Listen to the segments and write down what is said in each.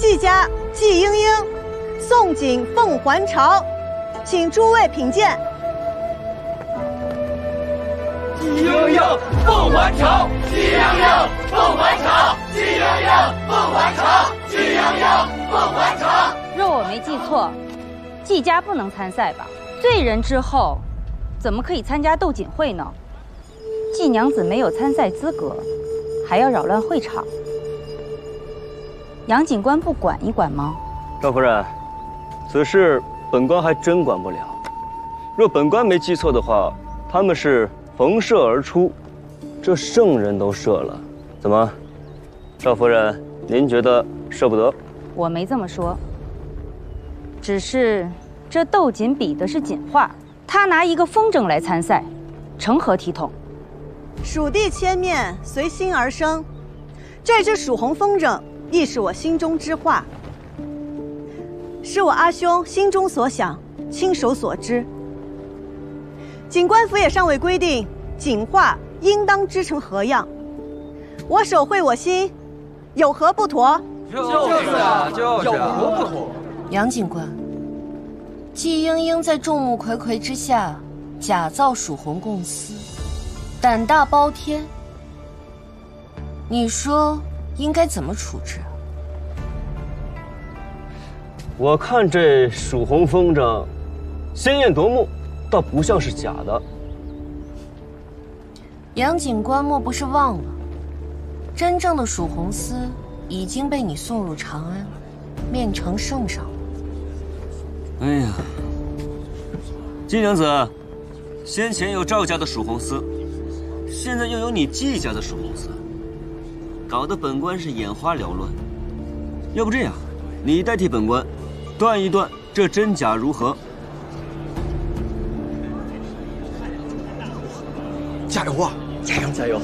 季家季莺莺送锦凤还巢，请诸位品鉴。季莺莺凤还巢，季莺莺凤还巢，季莺莺凤还巢，季莺莺凤还巢。若我没记错，季家不能参赛吧？罪人之后，怎么可以参加斗锦会呢？季娘子没有参赛资格，还要扰乱会场，杨警官不管一管吗？赵夫人，此事本官还真管不了。若本官没记错的话，他们是逢射而出，这圣人都射了，怎么？赵夫人，您觉得射不得？我没这么说，只是这斗锦比的是锦画，他拿一个风筝来参赛，成何体统？蜀地千面，随心而生。这只蜀红风筝，亦是我心中之画，是我阿兄心中所想，亲手所织。锦官府也尚未规定锦画应当织成何样，我手绘我心，有何不妥？就是啊，就是啊，有何不妥？杨警官，季莺莺在众目睽睽之下假造蜀红供丝，胆大包天，你说应该怎么处置？我看这蜀红风筝鲜艳夺目，倒不像是假的。杨警官莫不是忘了，真正的蜀红丝已经被你送入长安，面呈圣上了。哎呀，季娘子，先前有赵家的蜀红丝，现在又有你季家的蜀红丝，搞得本官是眼花缭乱。要不这样，你代替本官断一断这真假如何？加油啊！加油加油！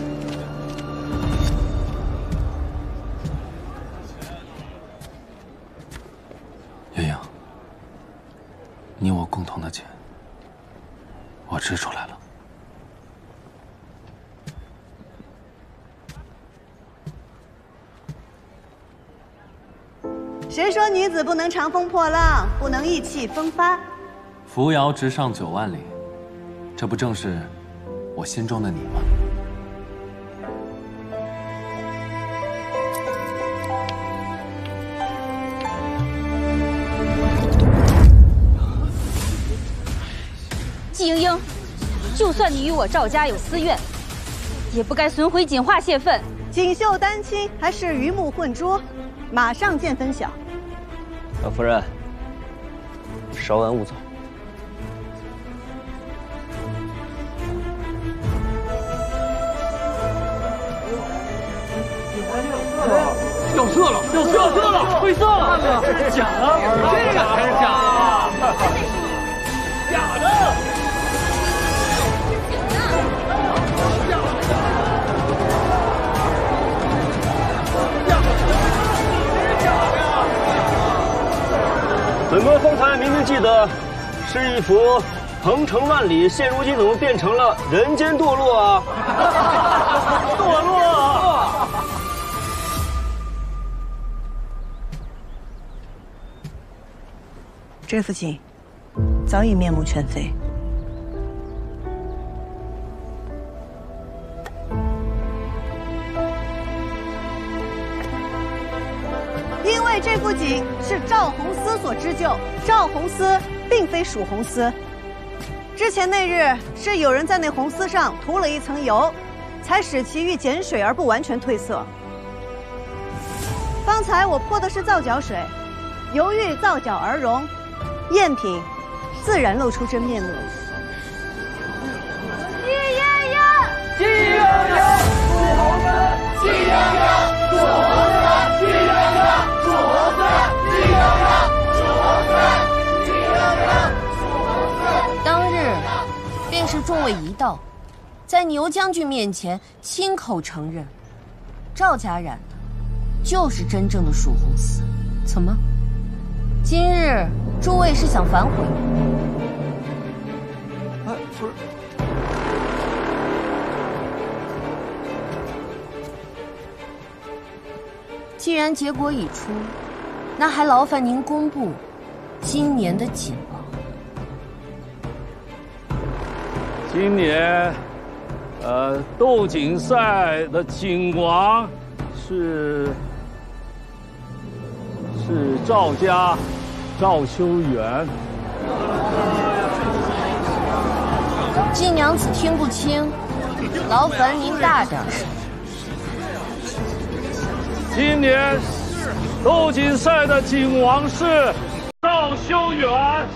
月影，你我共同的钱，我织出来了。谁说女子不能长风破浪，不能意气风发？扶摇直上9万里，这不正是我心中的你吗？季莺莺，就算你与我赵家有私怨，也不该损毁锦画泄愤。锦绣丹青还是鱼目混珠？马上见分晓。老夫人，稍安勿躁。掉色了！掉色了！褪色了！这是假的！这个才是假的！假的！本官方才明明记得，是一幅鹏程万里，现如今怎么变成了人间堕落啊？堕落！这幅锦早已面目全非。因为这幅锦是赵红丝所织就，赵红丝并非蜀红丝。之前那日是有人在那红丝上涂了一层油，才使其遇碱水而不完全褪色。方才我泼的是皂角水，油遇皂角而溶，赝品自然露出真面目。季莺莺，蜀红丝，季莺莺，蜀红丝，季莺莺，蜀红丝，季莺莺，蜀红丝，季莺莺，蜀红丝。当日便是众位一道，在牛将军面前亲口承认，赵家染的就是真正的蜀红丝。怎么？今日诸位是想反悔吗？不是。既然结果已出，那还劳烦您公布今年的锦王。今年，斗锦赛的锦王是赵家赵修远。季娘子听不清，劳烦您大点声。今年斗锦赛的锦王是赵修远。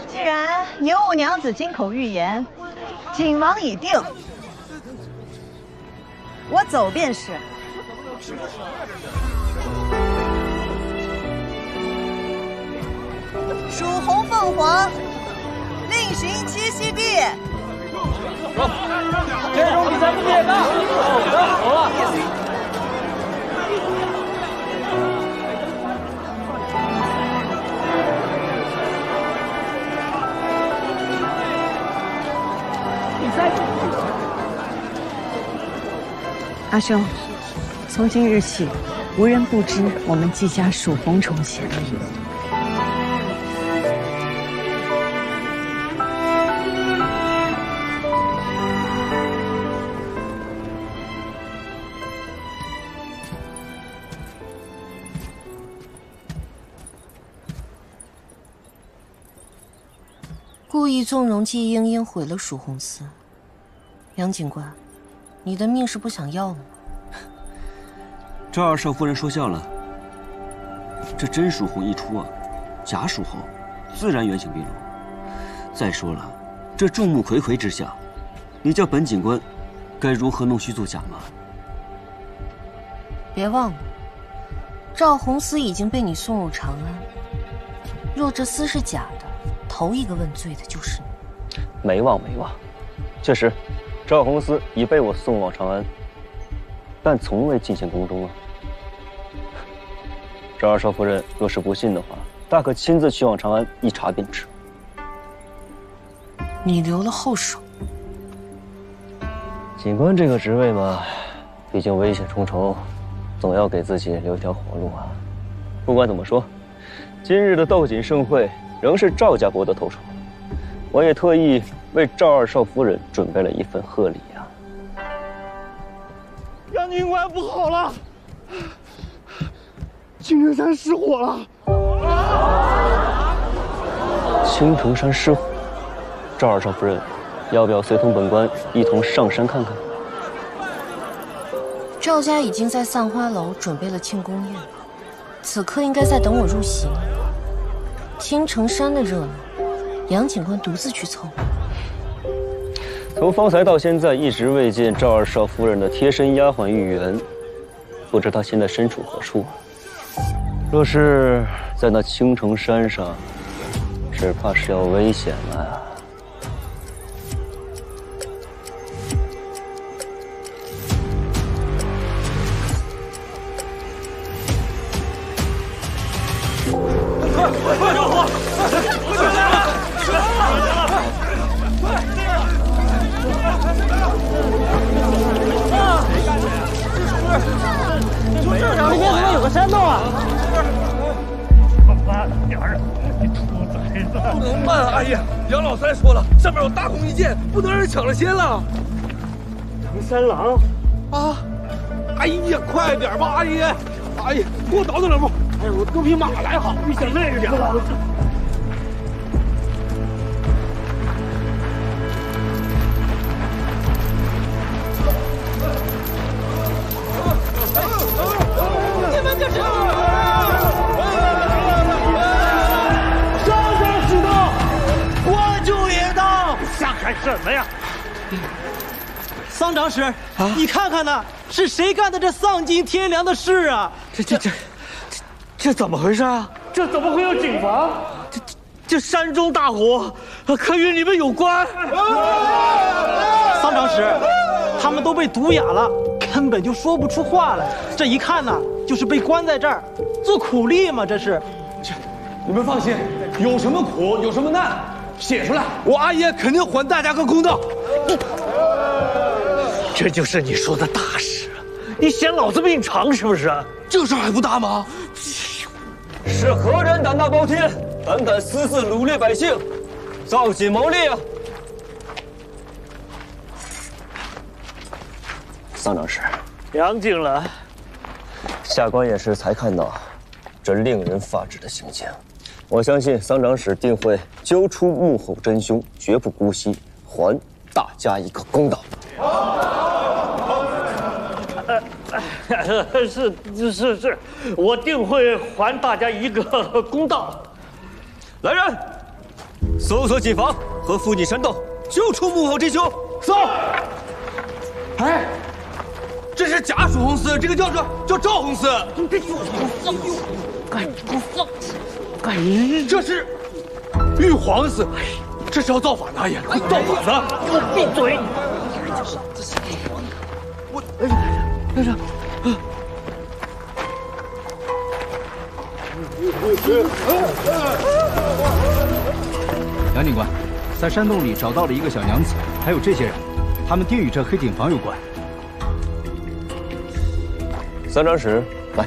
既然尤五娘子金口玉言，锦王已定，我走便是。蜀红凤凰，另寻栖息地。走，这种比赛不简单。走了。阿兄，从今日起，无人不知我们季家蜀红重现。故意纵容季莺莺毁了蜀红寺，杨警官，你的命是不想要了吗？赵二少夫人说笑了，这真蜀红一出啊，假蜀红自然原形毕露。再说了，这众目睽睽之下，你叫本警官该如何弄虚作假吗？别忘了，赵红丝已经被你送入长安，若这丝是假的，头一个问罪的就是你。没忘没忘，确实，赵红丝已被我送往长安，但从未进献宫中啊。赵二少夫人若是不信的话，大可亲自去往长安一查便知。你留了后手。警官这个职位嘛，毕竟危险重重，总要给自己留一条活路啊。不管怎么说，今日的斗锦盛会仍是赵家博得头筹，我也特意为赵二少夫人准备了一份贺礼啊。杨警官不好了，青城山失火了！青城山失火，赵二少夫人，要不要随同本官一同上山看看？赵家已经在散花楼准备了庆功宴，此刻应该在等我入席呢。青城山的热闹，杨警官独自去凑。从方才到现在，一直未见赵二少夫人的贴身丫鬟玉媛，不知她现在身处何处啊？若是在那青城山上，只怕是要危险了啊！快救火！快来了！就这条，这边怎么有个山洞啊？慢点儿，你兔崽子！不能慢啊，阿姨，杨老三说了，上面有大功一件，不能让人抢了先了。杨三郎，啊，阿姨你也快点吧，阿姨，阿姨给我倒2步。哎呦，我都比马来好，你想累着点。你们这是？上山使到，关注也到。瞎喊什么呀？桑长史，你看看呐，是谁干的这丧尽天良的事啊？这怎么回事啊？这怎么会有警房？这山中大火，可与你们有关。桑长史，他们都被毒哑了，根本就说不出话来。这一看呐，就是被关在这儿做苦力嘛，这是。切，你们放心，有什么苦，有什么难，写出来，我阿爷肯定还大家个公道。这就是你说的大事，你嫌老子命长是不是？这事还不大吗？是何人胆大包天，胆敢私自掳掠百姓，造井谋利啊！桑长史，杨进来。下官也是才看到这令人发指的行径，我相信桑长史定会揪出幕后真凶，绝不姑息，还大家一个公道。是，我定会还大家一个公道。来人，搜索井房和附近山洞，揪出幕后真凶。搜！哎，这是假蜀红丝，这个叫赵红丝。这蜀红丝，敢不放？这是玉皇丝，这是要造反的，阿爷，造反的！给我闭嘴！这是。杨警官，在山洞里找到了一个小娘子，还有这些人，他们定与这黑井房有关。桑长史，来，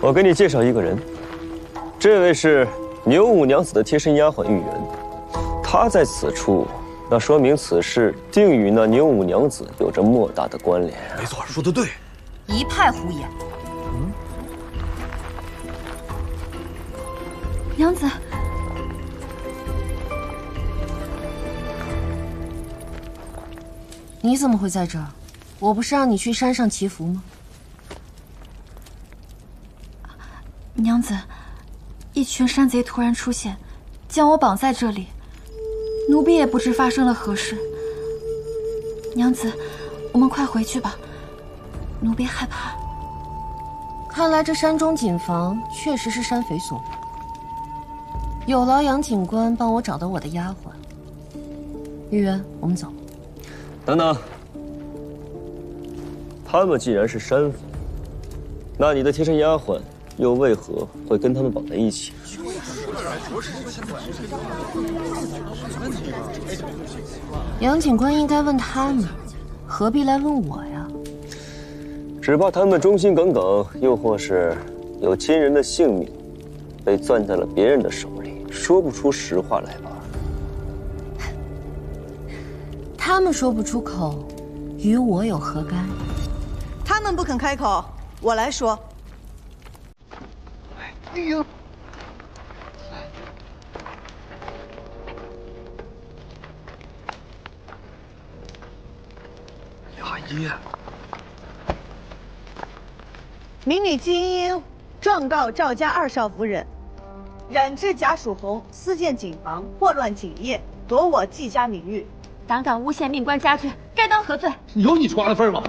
我给你介绍一个人，这位是牛五娘子的贴身丫鬟玉媛，她在此处，那说明此事定与那牛五娘子有着莫大的关联。没错，说得对。一派胡言。娘子，你怎么会在这儿？我不是让你去山上祈福吗？娘子，一群山贼突然出现，将我绑在这里，奴婢也不知发生了何事。娘子，我们快回去吧，奴婢害怕。看来这山中井房确实是山匪所为。有劳杨警官帮我找到我的丫鬟。玉渊，我们走。等等，他们既然是山匪，那你的贴身丫鬟又为何会跟他们绑在一起？杨警官应该问他们，何必来问我呀？只怕他们忠心耿耿，又或是有亲人的性命被攥在了别人的手里，说不出实话来吧？他们说不出口，与我有何干？他们不肯开口，我来说。哎呀！阿姨，民女金英状告赵家二少夫人，染指贾蜀红私建井房，祸乱井业，夺我季家名誉。胆敢诬陷命官家眷，该当何罪？有你说话的份吗？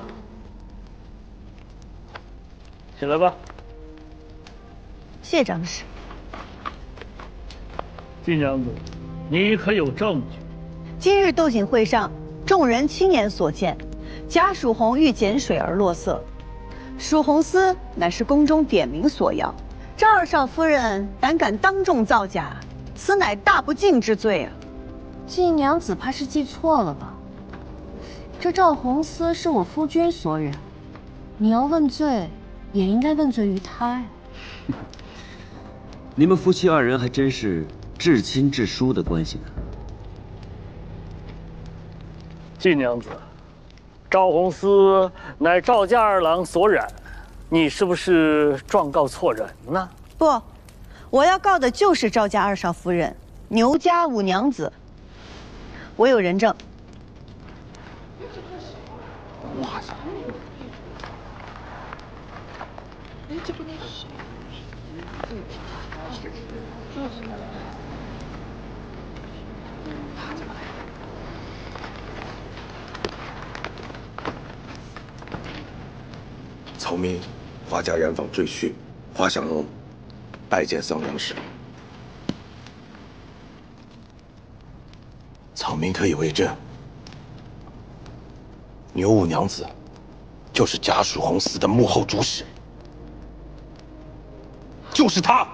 起来吧。谢长史。金娘子，你可有证据？今日斗井会上，众人亲眼所见，贾蜀红欲捡水而落色，蜀红丝乃是宫中点名索要。赵二少夫人胆敢当众造假，此乃大不敬之罪啊！季娘子怕是记错了吧？这赵红丝是我夫君所染，你要问罪，也应该问罪于他呀。你们夫妻二人还真是至亲至疏的关系呢。季娘子，赵红丝乃赵家二郎所染，你是不是状告错人呢？不，我要告的就是赵家二少夫人，牛家五娘子。我有人证。哇塞！哎，这不能。曹明花家染坊赘婿，花想拜见桑长史。曹明可以为证。牛五娘子就是贾蜀红寺的幕后主使，就是她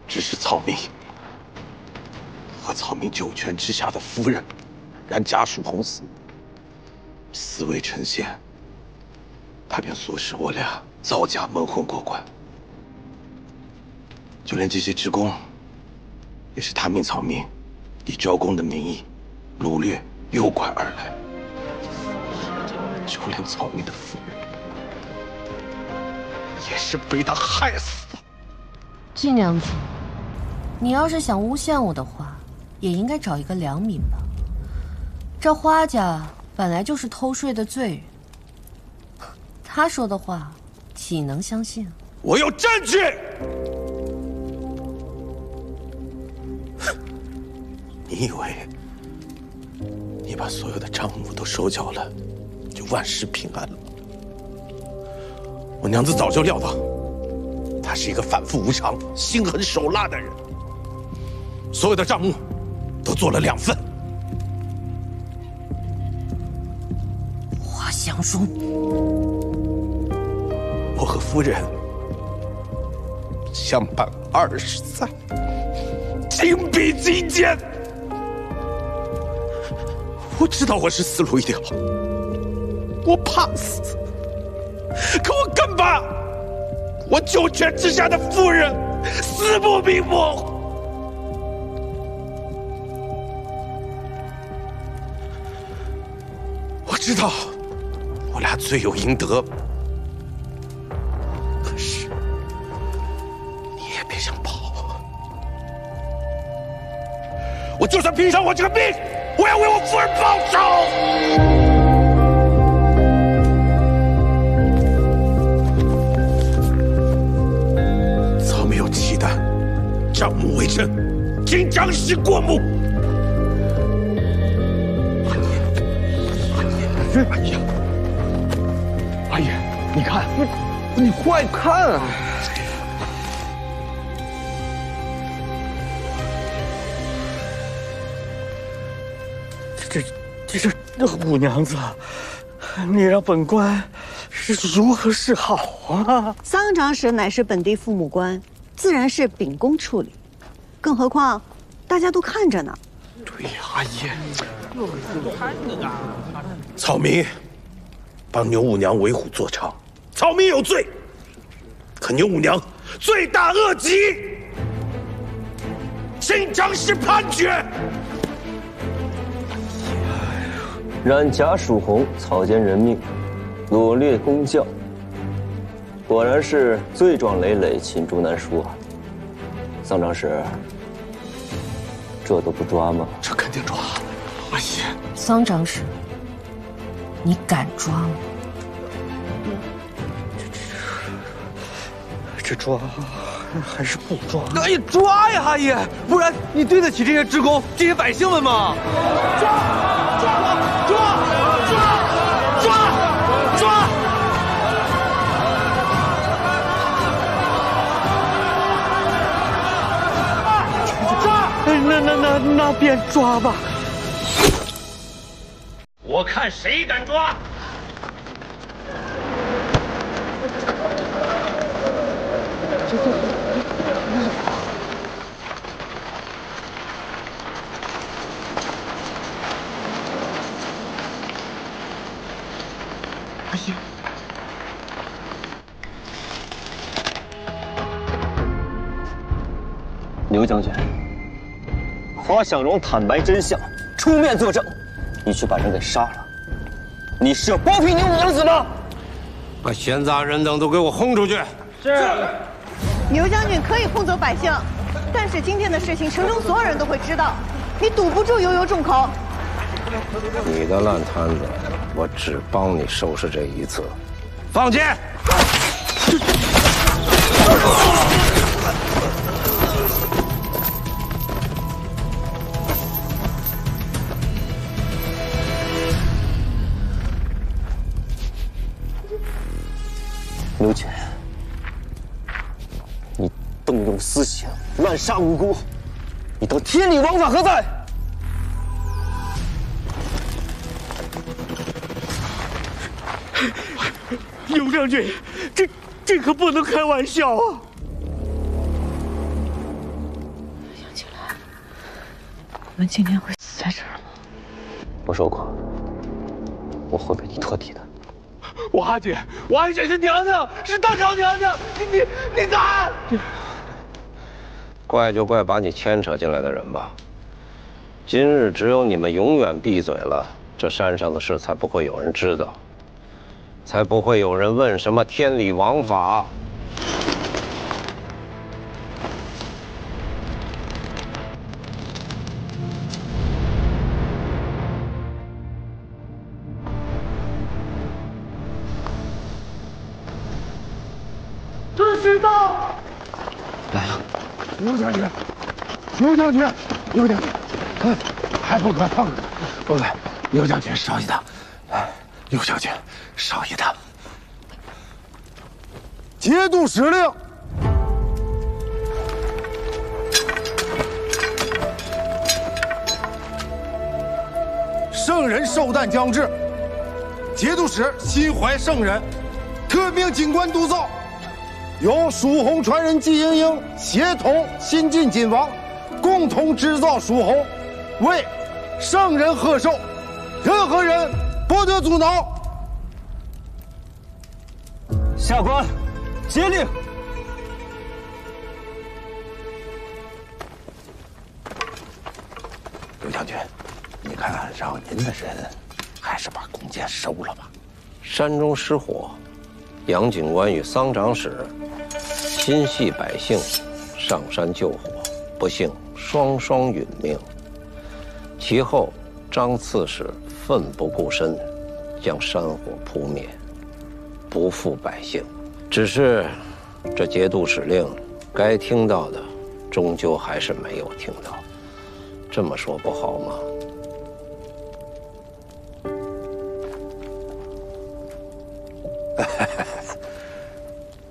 指使曹明和曹明九泉之下的夫人，然贾蜀红寺死未成仙，他便唆使我俩造假蒙混过关。就连这些职工，也是他命曹明以招工的名义掳掠诱拐而来。就连曹明的夫人，也是被他害死的。季娘子，你要是想诬陷我的话，也应该找一个良民吧。这花家本来就是偷税的罪人，他说的话，岂能相信？我有证据。你以为你把所有的账目都收缴了，就万事平安了？我娘子早就料到，他是一个反复无常、心狠手辣的人。所有的账目都做了2份。花香容，我和夫人相伴20载，情比金坚。我知道我是死路一条，我怕死，可我更怕我九泉之下的夫人死不瞑目。我知道我俩罪有应得，可是你也别想跑。我就算拼上我这个命，我要为我夫人报仇！曹没有忌惮，账目为证，请张氏过目。哎呀，阿爷，你看，你快看啊！这五娘子，你让本官是如何是好啊？桑长史乃是本地父母官，自然是秉公处理。更何况，大家都看着呢。对呀，阿爷。曹明帮牛五娘为虎作伥，曹明有罪。可牛五娘罪大恶极，请张氏判决。染贾蜀红草菅人命，掳掠工匠，果然是罪状累累，罄竹难书啊！桑长史，这都不抓吗？这肯定抓，阿爷。桑长史，你敢抓吗？这抓还是不抓？哎呀，抓呀，阿爷，不然你对得起这些职工、这些百姓们吗？那便抓吧！我看谁敢抓！阿爷，牛将军。花想容坦白真相，出面作证，你却把人给杀了，你是要包庇牛五娘子吗？把闲杂人等都给我轰出去！是。牛将军可以轰走百姓，但是今天的事情，城中所有人都会知道，你堵不住悠悠众口。你的烂摊子，我只帮你收拾这一次。放箭！刘潜，你动用私刑，滥杀无辜，你当天理王法何在？尤将军，这可不能开玩笑啊！想起来，我们今天会死在这儿吗？我说过，我会为你托底的。我阿姐是娘娘，是大长娘娘，你敢？怪就怪把你牵扯进来的人吧。今日只有你们永远闭嘴了，这山上的事才不会有人知道，才不会有人问什么天理王法。这是道。来了，刘将军，还不可放过！不可，刘将军少一趟，刘将军少一趟。节度使令，圣人寿诞将至，节度使心怀圣人，特命警官督造，由蜀红传人季莹莹协同新晋锦王，共同织造蜀红，为圣人贺寿，任何人不得阻挠。下官接令。刘将军，你看让您的人，还是把弓箭收了吧。山中失火，杨警官与桑长史心系百姓，上山救火，不幸双双殒命。其后，张刺史奋不顾身，将山火扑灭，不负百姓。只是，这节度使令该听到的，终究还是没有听到。这么说不好吗？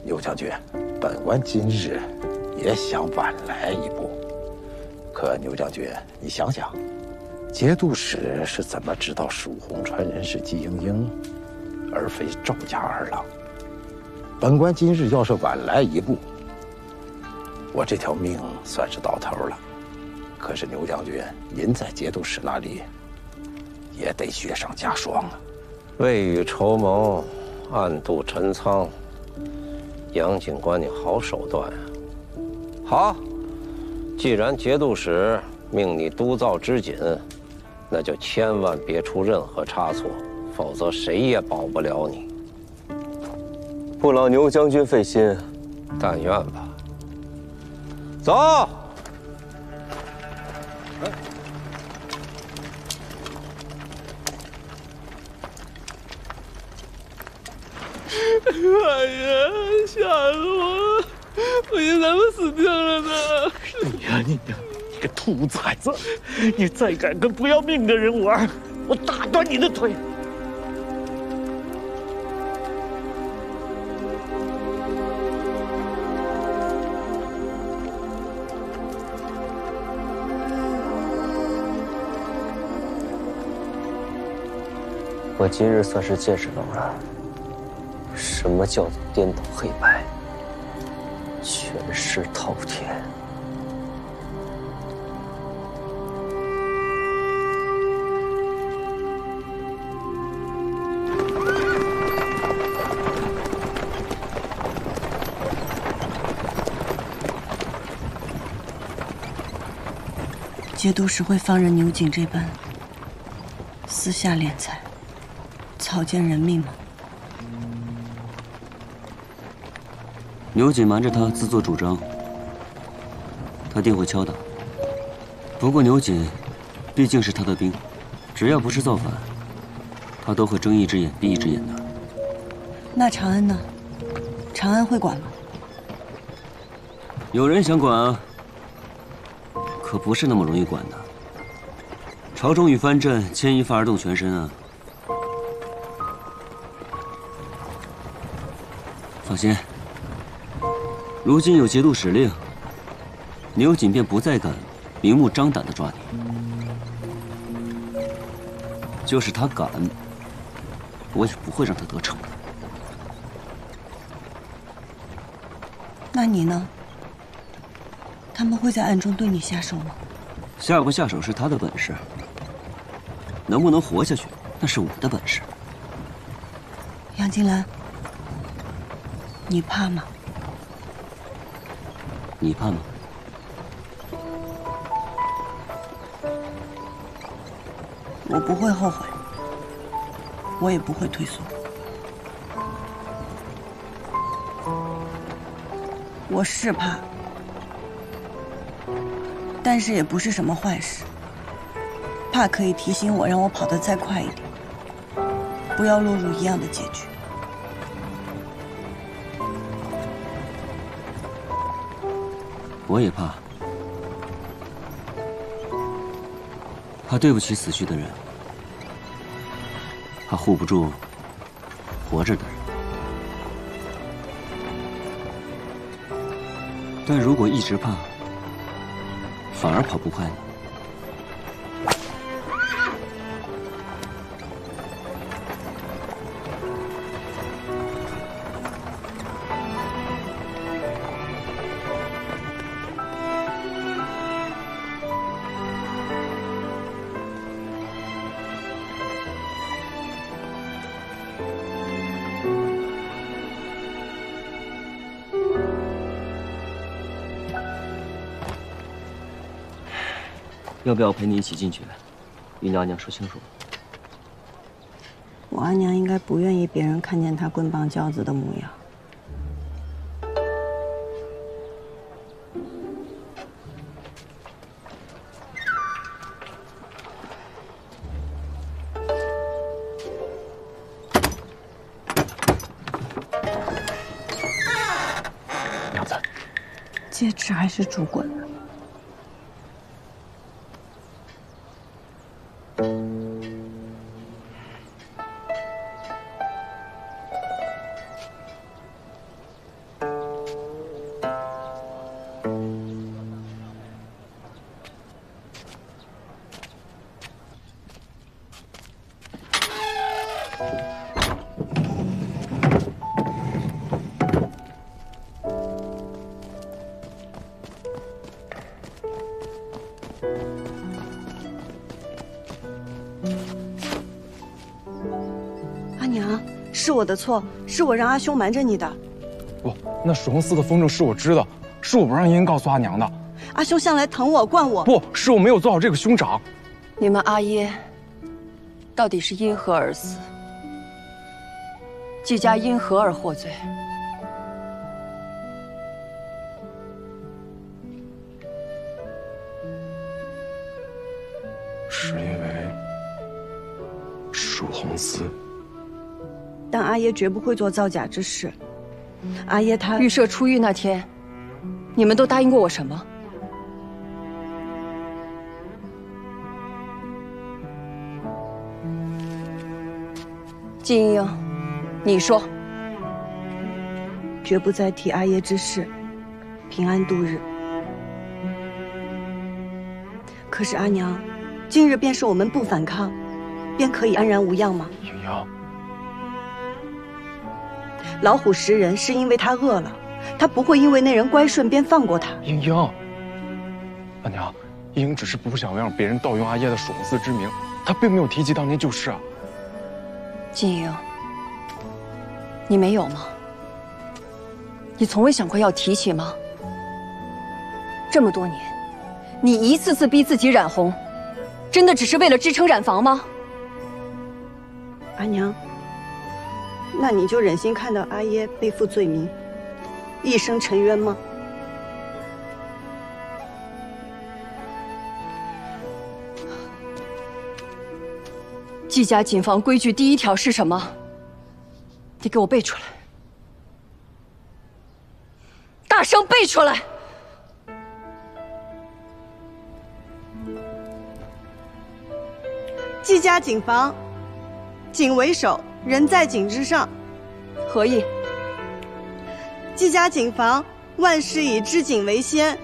刘将军，本官今日也想晚来一步。可牛将军，你想想，节度使是怎么知道蜀红传人是季莹莹，而非赵家二郎？本官今日要是晚来一步，我这条命算是到头了。可是牛将军，您在节度使那里也得雪上加霜啊！未雨绸缪，暗度陈仓。杨警官，你好手段啊！好，既然节度使命你督造织锦，那就千万别出任何差错，否则谁也保不了你。不劳牛将军费心，但愿吧。走。哎呀，吓死我了！我以为咱们死定了呢。你个兔崽子！你再敢跟不要命的人玩，我打断你的腿！我今日算是见识到了什么叫做颠倒黑白，权势滔天。节度使会放任牛景这般私下敛财、草菅人命吗？牛景瞒着他自作主张，他定会敲打。不过牛景毕竟是他的兵，只要不是造反，他都会睁一只眼闭一只眼的。那长安呢？长安会管吗？有人想管啊，可不是那么容易管的。朝中与藩镇牵一发而动全身啊！放心，如今有节度使令，牛景便不再敢明目张胆地抓你。就是他敢，我也不会让他得逞的。那你呢？他们会在暗中对你下手吗？下不下手是他的本事，能不能活下去，那是我的本事。杨金兰，你怕吗？你怕吗？我不会后悔，我也不会退缩。我是怕，但是也不是什么坏事。怕可以提醒我，让我跑得再快一点，不要落入一样的结局。我也怕，怕对不起死去的人，怕护不住活着的人。但如果一直怕，反而跑不快呢？要不要陪你一起进去，与你阿娘说清楚？我阿娘应该不愿意别人看见她棍棒骄子的模样。娘子，戒指还是珠棍？阿娘，是我的错，是我让阿兄瞒着你的。不，那水红寺的风筝是我织的，是我不让茵茵告诉阿娘的。阿兄向来疼我惯我，不是我没有做好这个兄长。你们阿耶到底是因何而死？季家因何而获罪？是因为蜀红寺。但阿耶绝不会做造假之事。阿耶他预设出狱那天，你们都答应过我什么？季莹莹，你说。绝不再提阿耶之事，平安度日。可是阿娘，今日便是我们不反抗，便可以安然无恙吗？莹莹，老虎食人是因为他饿了，他不会因为那人乖顺便放过他。莹莹，阿娘，莹莹只是不想让别人盗用阿耶的蜀红寺之名，她并没有提及当年旧事啊。季莹，你没有吗？你从未想过要提起吗？这么多年，你一次次逼自己染红，真的只是为了支撑染房吗？阿娘，那你就忍心看到阿耶背负罪名，一生沉冤吗？季家谨防规矩第1条是什么？你给我背出来，大声背出来！季家谨防，井为首，人在井之上。何意？季家谨防，万事以知井为先，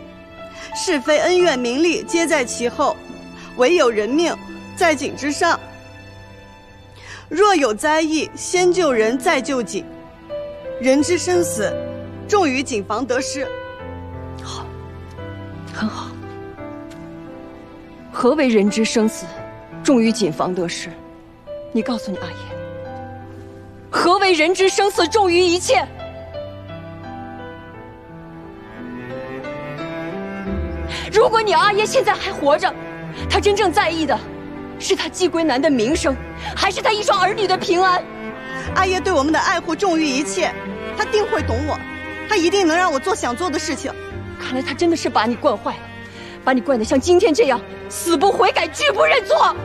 是非恩怨名利皆在其后，唯有人命在井之上。若有灾异，先救人，再救井。人之生死，重于谨防得失。好，很好。何为人之生死，重于谨防得失？你告诉你阿爷，何为人之生死，重于一切？如果你阿爷现在还活着，他真正在意的是他季归南的名声，还是他一双儿女的平安？阿爷对我们的爱护重于一切，他定会懂我，他一定能让我做想做的事情。看来他真的是把你惯坏了，把你惯得像今天这样，死不悔改，拒不认错。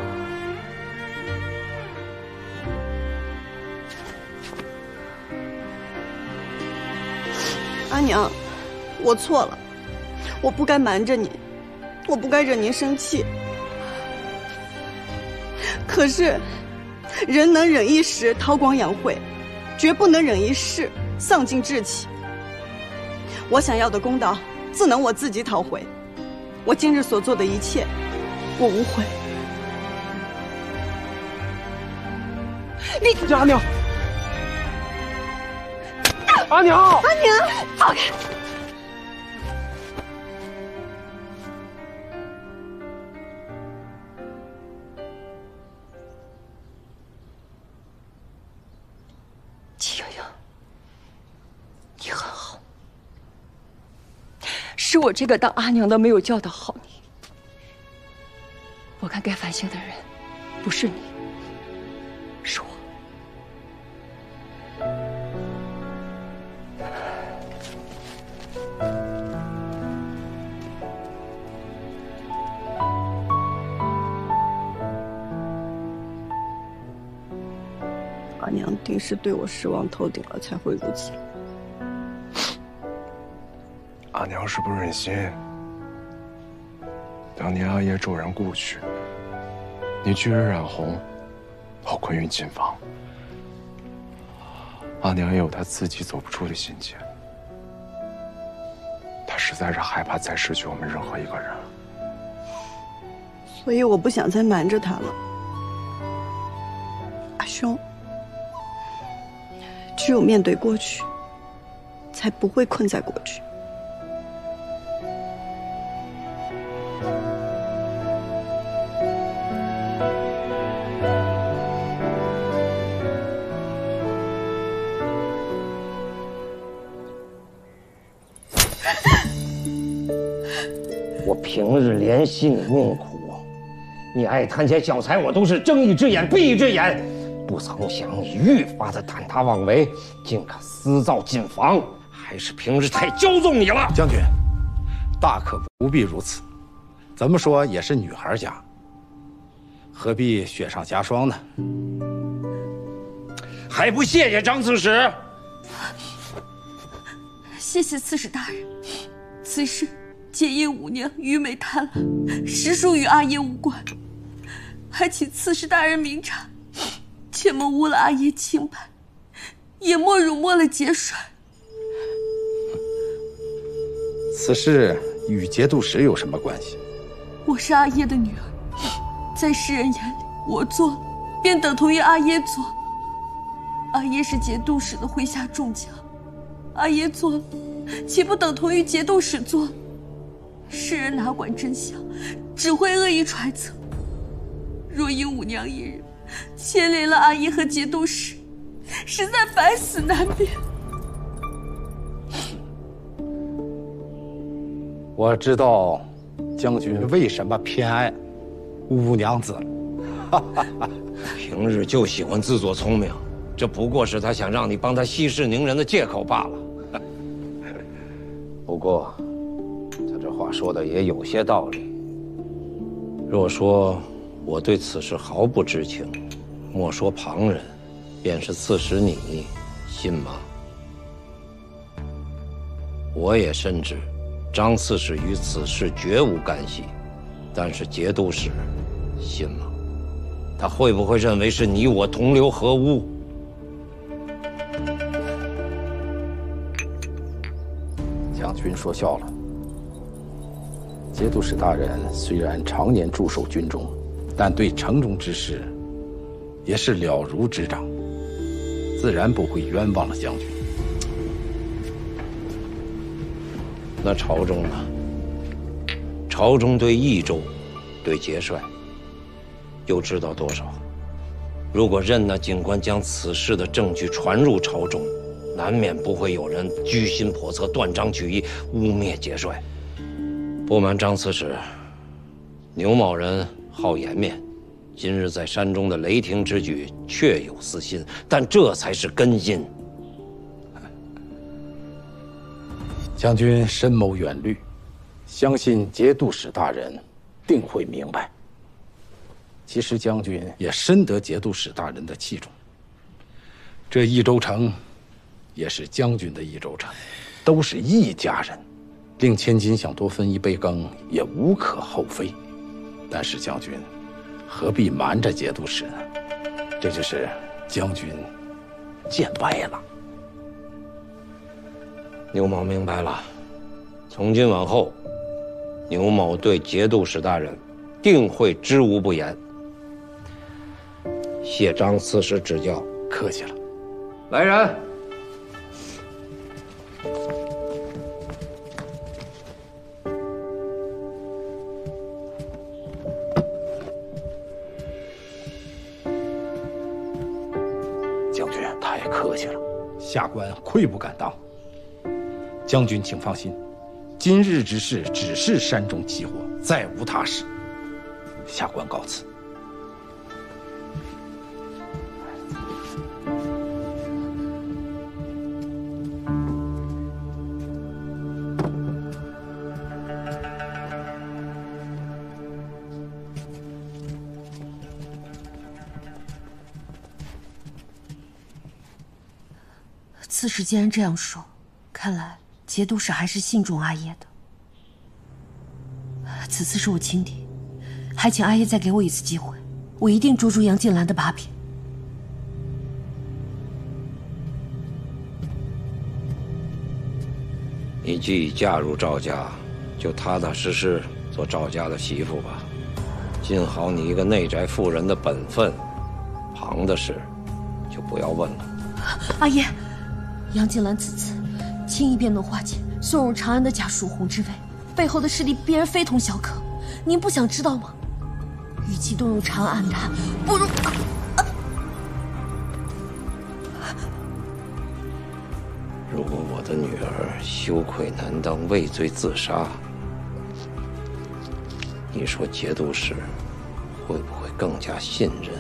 阿娘，我错了，我不该瞒着你，我不该惹您生气。可是，人能忍一时韬光养晦，绝不能忍一世丧尽志气。我想要的公道，自能我自己讨回。我今日所做的一切，我无悔。你阿娘，阿娘，阿娘，放开！季悠悠，你很好，是我这个当阿娘的没有教导好你。我看该反省的人，不是你，是我。阿娘定是对我失望透顶了，才会如此。阿娘是不忍心，当年阿爷骤然故去，你拒人染红，我困于谨防。阿娘也有她自己走不出的心结，她实在是害怕再失去我们任何一个人，所以我不想再瞒着她了。阿兄，只有面对过去，才不会困在过去。我平日怜惜你命苦，你爱贪钱小财，我都是睁一只眼闭一只眼。不曾想你愈发的胆大妄为，竟敢私造禁房，还是平日太骄纵你了。将军，大可不必如此，怎么说也是女孩家，何必雪上加霜呢？还不谢谢张刺史？谢谢刺史大人，此事皆因五娘愚昧贪婪，实属与阿爷无关，还请刺史大人明察，切莫污了阿爷清白，也莫辱没了节帅。此事与节度使有什么关系？我是阿爷的女儿，在世人眼里，我做了便等同于阿爷做了。阿爷是节度使的麾下众将，阿爷做了，岂不等同于节度使做了？世人哪管真相，只会恶意揣测。若因五娘一人牵连了阿爷和节度使，实在百死难免。我知道将军为什么偏爱五娘子了。平日就喜欢自作聪明，这不过是他想让你帮他息事宁人的借口罢了。不过，他这话说的也有些道理。若说我对此事毫不知情，莫说旁人，便是刺史你，信吗？我也深知，张刺史与此事绝无干系，但是节度使，信吗？他会不会认为是你我同流合污？将军说笑了。节度使大人虽然常年驻守军中，但对城中之事也是了如指掌，自然不会冤枉了将军。那朝中呢？朝中对益州、对节帅，又知道多少？如果任那警官将此事的证据传入朝中，难免不会有人居心叵测、断章取义，污蔑节帅。不瞒张刺史，牛某人好颜面，今日在山中的雷霆之举确有私心，但这才是根因。将军深谋远虑，相信节度使大人定会明白。其实将军也深得节度使大人的器重。这益州城也是将军的益州城，都是一家人，令千金想多分一杯羹也无可厚非。但是将军何必瞒着节度使呢？这就是将军见外了。牛某明白了，从今往后，牛某对节度使大人定会知无不言。谢张刺史指教，客气了。来人！将军太客气了，下官愧不敢当。将军请放心，今日之事只是山中起火，再无他事。下官告辞。刺史既然这样说，看来节度使还是信重阿爷的。此次是我轻敌，还请阿爷再给我一次机会，我一定捉住杨静兰的把柄。你既已嫁入赵家，就踏踏实实做赵家的媳妇吧，尽好你一个内宅妇人的本分，旁的事就不要问了。阿爷，杨静兰此次轻易便能化解送入长安的假蜀红之位，背后的势力必然非同小可。您不想知道吗？与其动用长安的，不如……如果我的女儿羞愧难当，畏罪自杀，你说节度使会不会更加信任、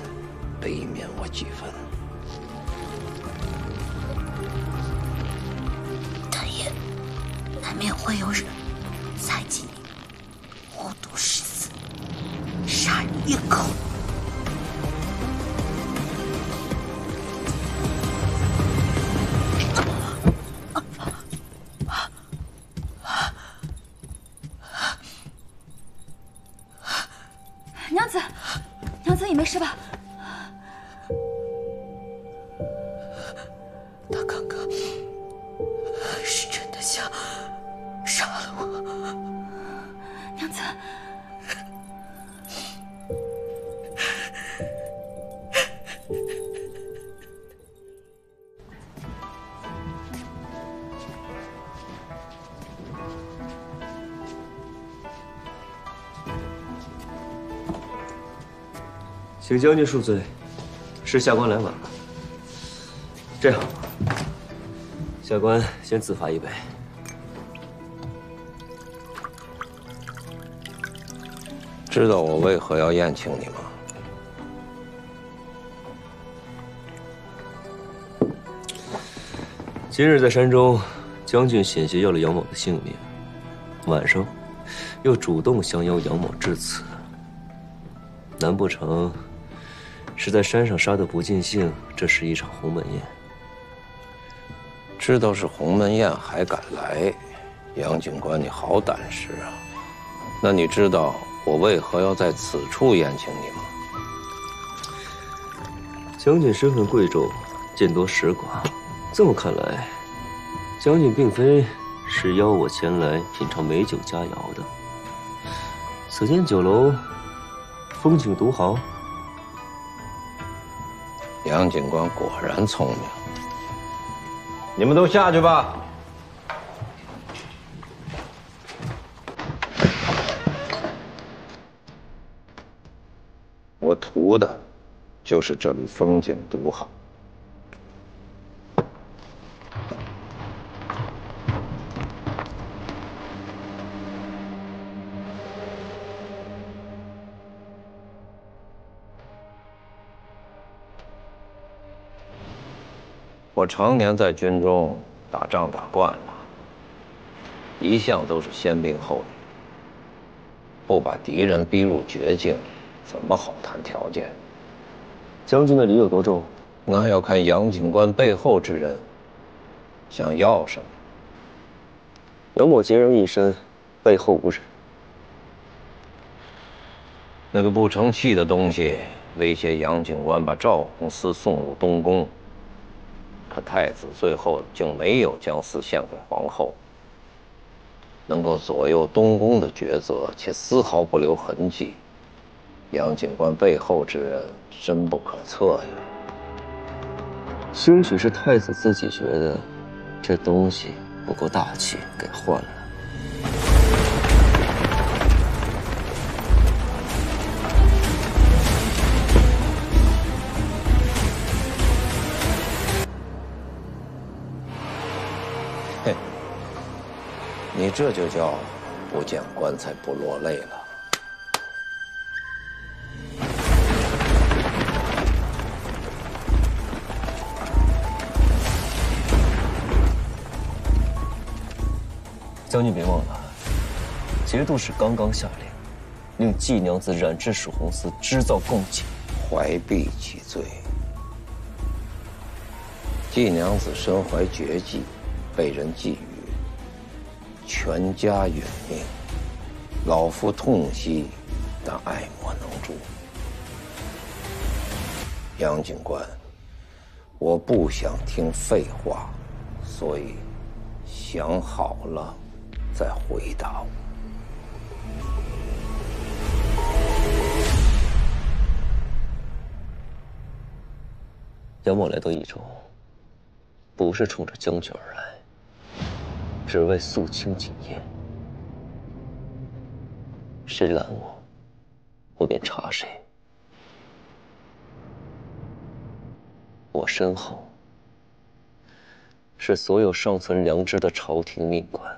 悲悯我几分？但也难免会有人猜忌你无毒誓死，杀人灭口。娘子，娘子，你没事吧？他刚刚是真的想杀了我。娘子，请将军恕罪，是下官来晚了。这样，下官先自罚一杯。知道我为何要宴请你吗？今日在山中，将军险些要了杨某的性命，晚上又主动相邀杨某至此，难不成是在山上杀得不尽兴？这是一场鸿门宴。知道是鸿门宴还敢来，杨警官你好胆识啊！那你知道我为何要在此处宴请你吗？将军身份贵重，见多识广，这么看来，将军并非是邀我前来品尝美酒佳肴的。此间酒楼风景独好。杨警官果然聪明，你们都下去吧。我图的，就是这里风景独好。我常年在军中打仗打惯了，一向都是先兵后礼，不把敌人逼入绝境，怎么好谈条件？将军的礼有多重？那要看杨警官背后之人想要什么。杨某孑然一身，背后无人。那个不成器的东西威胁杨警官把赵弘思送入东宫。可太子最后竟没有将嗣献给皇后，能够左右东宫的抉择，且丝毫不留痕迹。杨警官背后之人深不可测呀。兴许是太子自己觉得这东西不够大气，给换了。嘿，你这就叫不见棺材不落泪了。将军别忘了，节度使刚刚下令，令季娘子染制蜀红丝，织造贡锦，怀璧其罪。季娘子身怀绝技，被人觊觎，全家殒命。老夫痛惜，但爱莫能助。杨警官，我不想听废话，所以想好了再回答我。杨某来到益州，不是冲着将军而来，只为肃清锦宴。谁拦我，我便查谁。我身后是所有尚存良知的朝廷命官。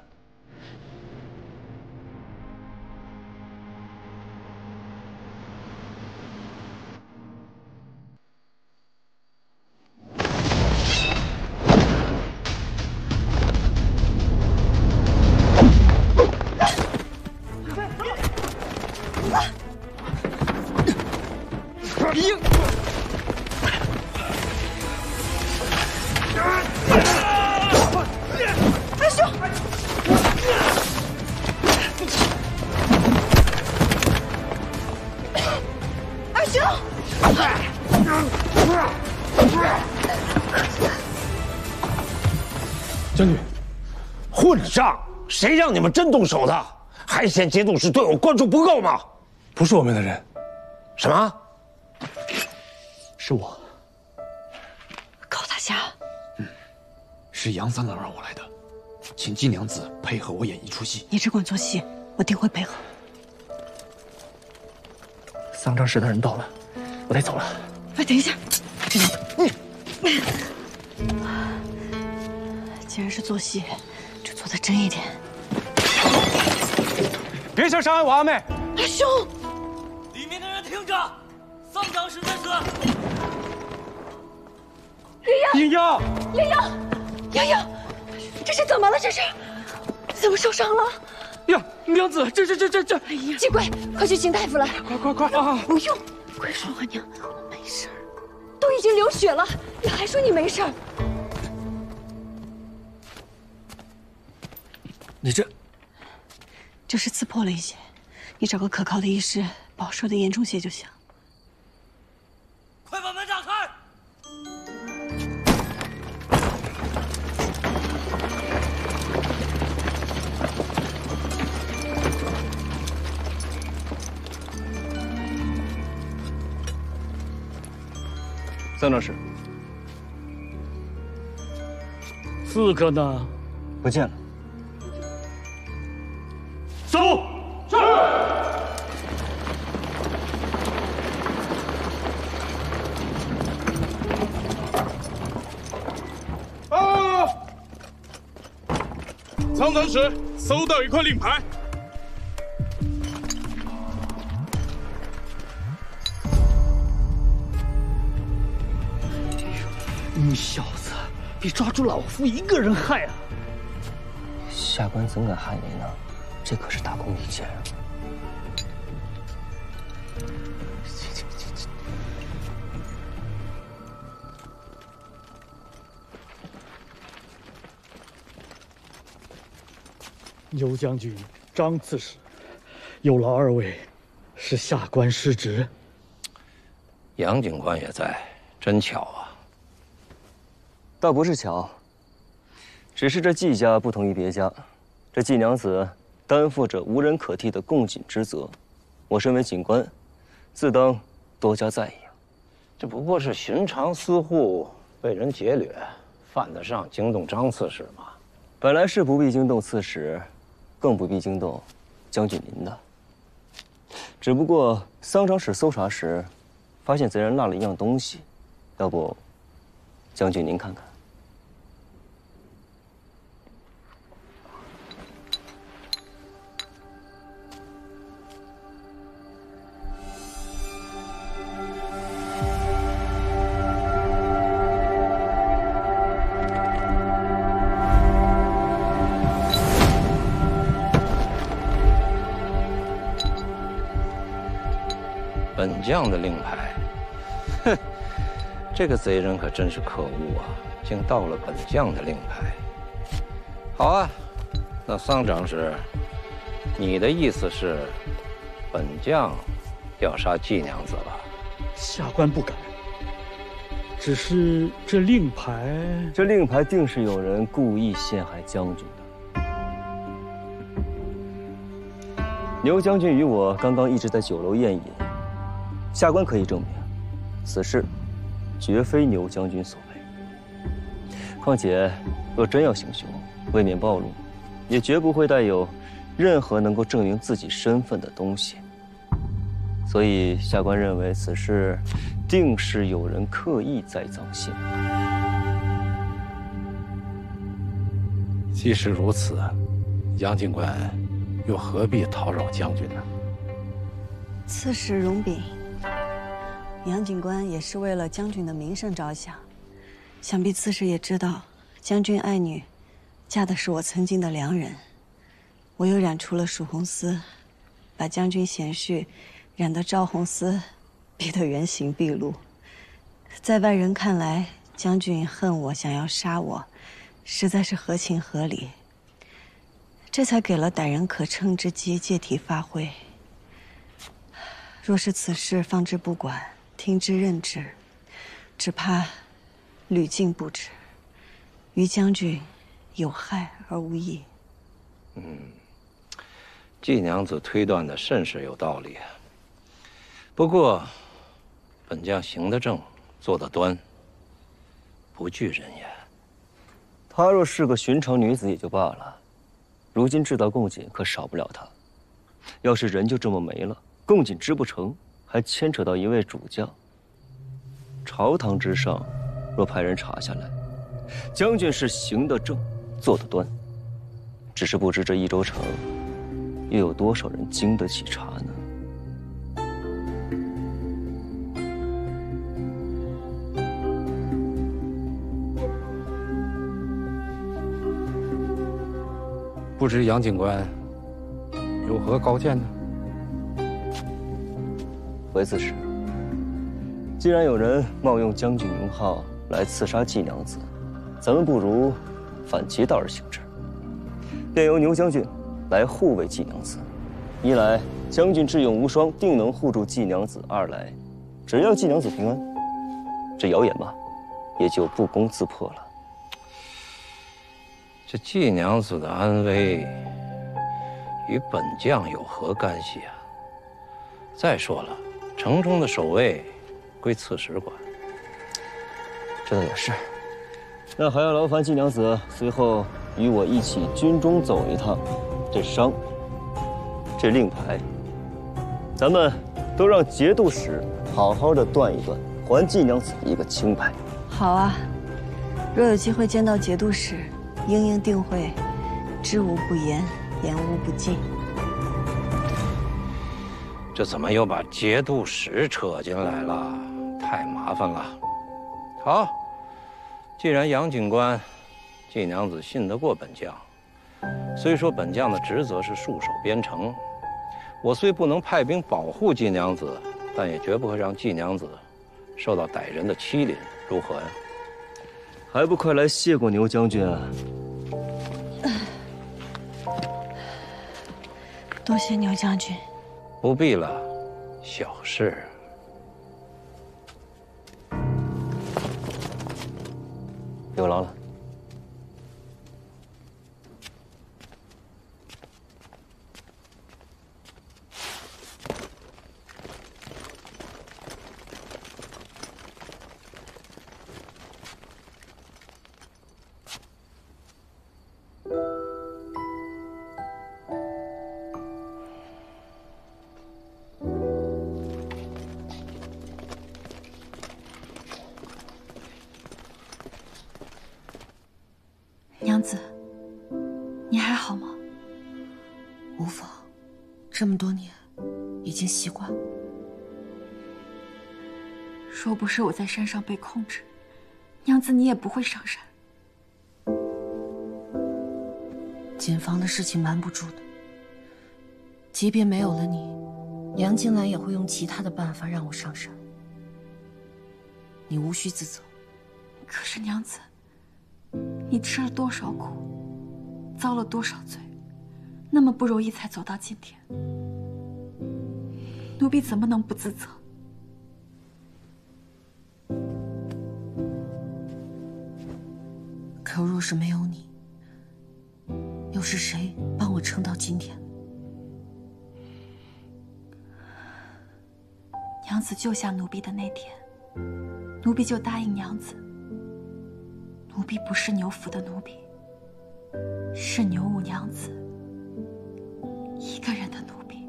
将军，混账！谁让你们真动手的？还嫌节度使对我关注不够吗？不是我们的人。什么？是我。高大侠。是杨三郎让我来的，请季娘子配合我演一出戏。你只管做戏，我定会配合。丧章使的人到了，我得走了。哎，等一下。既然是做戏，就做得真一点。别想伤害我阿妹！阿兄，里面的人听着，丧章使在此。英英，英英，这是怎么了？这是怎么受伤了？呀，娘子，这！哎呀，金贵，快去请大夫来！快啊！不用，快说吧，娘，我没事儿。都已经流血了，你还说你没事儿？你就是刺破了一些，你找个可靠的医师，保守的严重些就行。快把门打开！丧章使，刺客呢？不见了。走！是。仓长使搜到一块令牌。你小子比抓住老夫一个人害啊！下官怎敢害您呢？这可是大功一件啊！牛将军、张刺史，有劳二位，是下官失职。杨警官也在，真巧啊！倒不是巧，只是这季家不同于别家，这季娘子担负着无人可替的供给之责，我身为警官，自当多加在意啊。这不过是寻常私户被人劫掠，犯得上惊动张刺史吗？本来是不必惊动刺史，更不必惊动将军您的。只不过桑长史搜查时，发现贼人落了一样东西，要不，将军您看看。本将的令牌，哼，这个贼人可真是可恶啊！竟盗了本将的令牌。好啊，那桑长史，你的意思是，本将要杀季娘子了？下官不敢。只是这令牌定是有人故意陷害将军的。牛将军与我刚刚一直在酒楼宴饮。下官可以证明，此事绝非牛将军所为。况且，若真要行凶，为免暴露，也绝不会带有任何能够证明自己身份的东西。所以，下官认为此事定是有人刻意栽赃陷害。即使如此，杨警官又何必讨扰将军呢？刺史容禀。杨警官也是为了将军的名声着想，想必刺史也知道，将军爱女嫁的是我曾经的良人，我又染出了蜀红丝，把将军贤婿染得赵红丝，逼得原形毕露。在外人看来，将军恨我，想要杀我，实在是合情合理，这才给了歹人可乘之机，借题发挥。若是此事放之不管，听之任之，只怕屡禁不止，于将军有害而无益。季娘子推断的甚是有道理。不过，本将行得正，坐得端，不惧人言。她若是个寻常女子也就罢了，如今制造贡锦可少不了她。要是人就这么没了，贡锦织不成，还牵扯到一位主将。朝堂之上，若派人查下来，将军是行得正，坐得端，只是不知这益州城又有多少人经得起查呢？不知杨警官有何高见呢？回刺史，既然有人冒用将军名号来刺杀季娘子，咱们不如反其道而行之，便由牛将军来护卫季娘子。一来，将军智勇无双，定能护住季娘子；二来，只要季娘子平安，这谣言吧，也就不攻自破了。这季娘子的安危与本将有何干系啊？再说了，城中的守卫归刺史管。这倒也是。那还要劳烦季娘子随后与我一起军中走一趟。这伤，这令牌，咱们都让节度使好好的断一断，还季娘子一个清白。好啊，若有机会见到节度使，英英定会知无不言，言无不尽。这怎么又把节度使扯进来了？太麻烦了。好，既然杨警官、季娘子信得过本将，虽说本将的职责是戍守边城，我虽不能派兵保护季娘子，但也绝不会让季娘子受到歹人的欺凌，如何呀？还不快来谢过牛将军啊！多谢牛将军。不必了，小事。有劳了。娘子，你还好吗？无妨，这么多年，已经习惯了。若不是我在山上被控制，娘子你也不会上山。锦房的事情瞒不住的，即便没有了你，杨金兰也会用其他的办法让我上山。你无需自责。可是娘子，你吃了多少苦，遭了多少罪，那么不容易才走到今天，奴婢怎么能不自责？可若是没有你，又是谁帮我撑到今天？娘子救下奴婢的那天，奴婢就答应娘子，奴婢不是牛府的奴婢，是牛五娘子一个人的奴婢。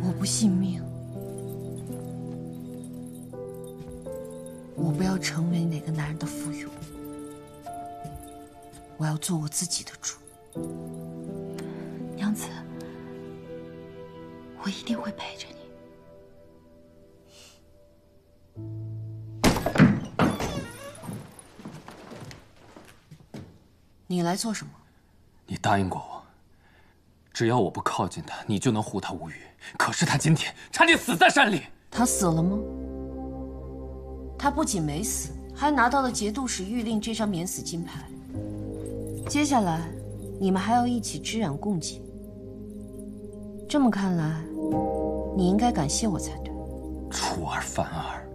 我不信命，我不要成为哪个男人的附庸，我要做我自己的主。娘子，我一定会陪着你。你来做什么？你答应过我，只要我不靠近他，你就能护他无虞。可是他今天差点死在山里。他死了吗？他不仅没死，还拿到了节度使谕令这张免死金牌。接下来，你们还要一起织染贡锦。这么看来，你应该感谢我才对。出尔反尔，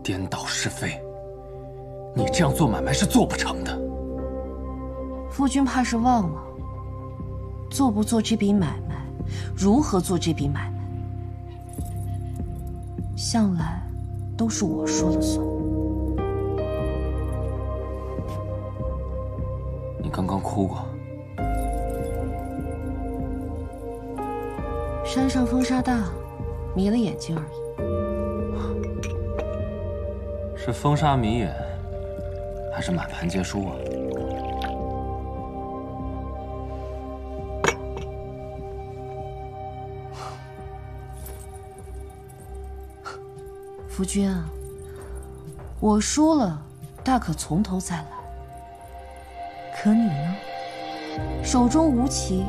颠倒是非，你这样做买卖是做不成的。夫君怕是忘了，做不做这笔买卖，如何做这笔买卖，向来都是我说了算。你刚刚哭过？山上风沙大，迷了眼睛而已。是风沙迷眼，还是满盘皆输啊？夫君啊，我输了，大可从头再来。可你呢？手中无棋，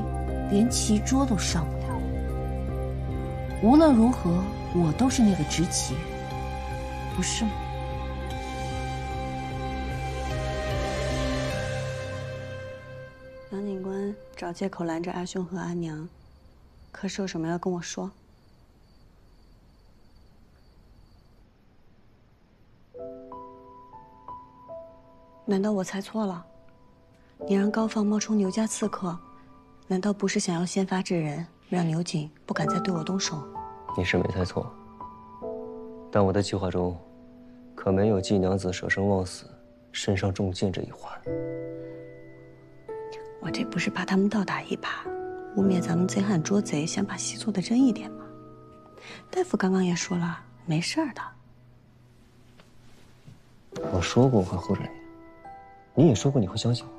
连棋桌都上不了。无论如何，我都是那个执棋人，不是吗？杨警官找借口拦着阿兄和阿娘，可是有什么要跟我说？难道我猜错了？你让高放冒充牛家刺客，难道不是想要先发制人，让牛景不敢再对我动手？你是没猜错，但我的计划中，可没有季娘子舍生忘死、身上中箭这一环。我这不是怕他们倒打一耙，污蔑咱们贼喊捉贼，想把戏做得真一点吗？大夫刚刚也说了，没事儿的。我说过我会护着你，你也说过你会相信我。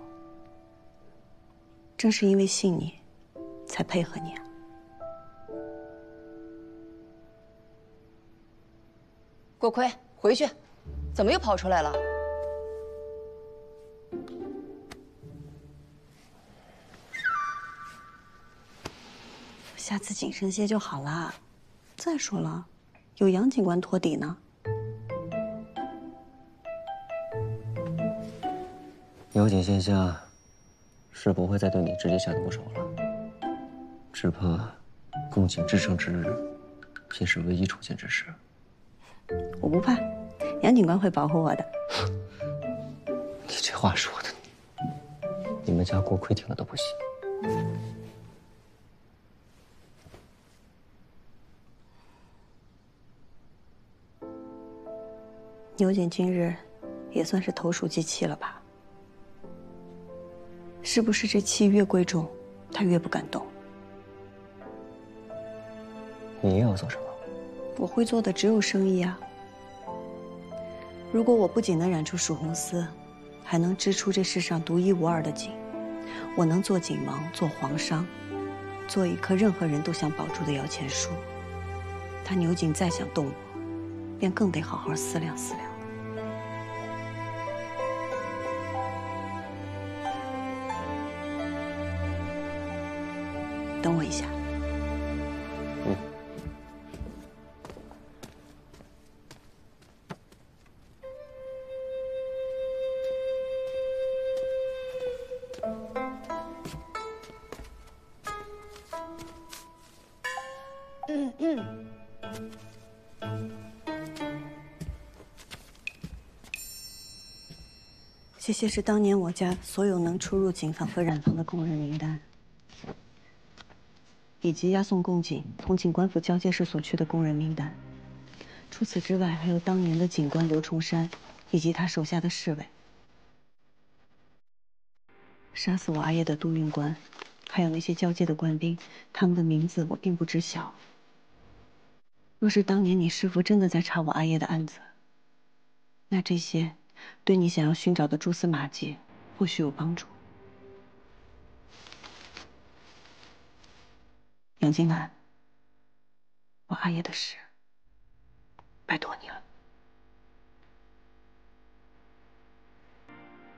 正是因为信你，才配合你啊。郭奎，回去，怎么又跑出来了？下次谨慎些就好啦。再说了，有杨警官托底呢。有景线下，是不会再对你直接下毒手了。只怕共景制胜之日，便是唯一出现之时。我不怕，杨警官会保护我的。你这话说的，你们家郭奎听了都不信。牛景今日也算是投鼠忌器了吧？是不是这气越贵重，他越不敢动？你要做什么？我会做的只有生意啊。如果我不仅能染出曙红丝，还能织出这世上独一无二的锦，我能做锦芒，做皇商，做一棵任何人都想保住的摇钱树。他牛景再想动我，便更得好好思量思量。等我一下。这些是当年我家所有能出入警坊和染坊的工人名单，以及押送贡锦同警官府交界时所去的工人名单。除此之外，还有当年的警官刘崇山以及他手下的侍卫。杀死我阿爷的督运官，还有那些交界的官兵，他们的名字我并不知晓。若是当年你师父真的在查我阿爷的案子，那这些对你想要寻找的蛛丝马迹或许有帮助。杨金兰，我阿爷的事，拜托你了。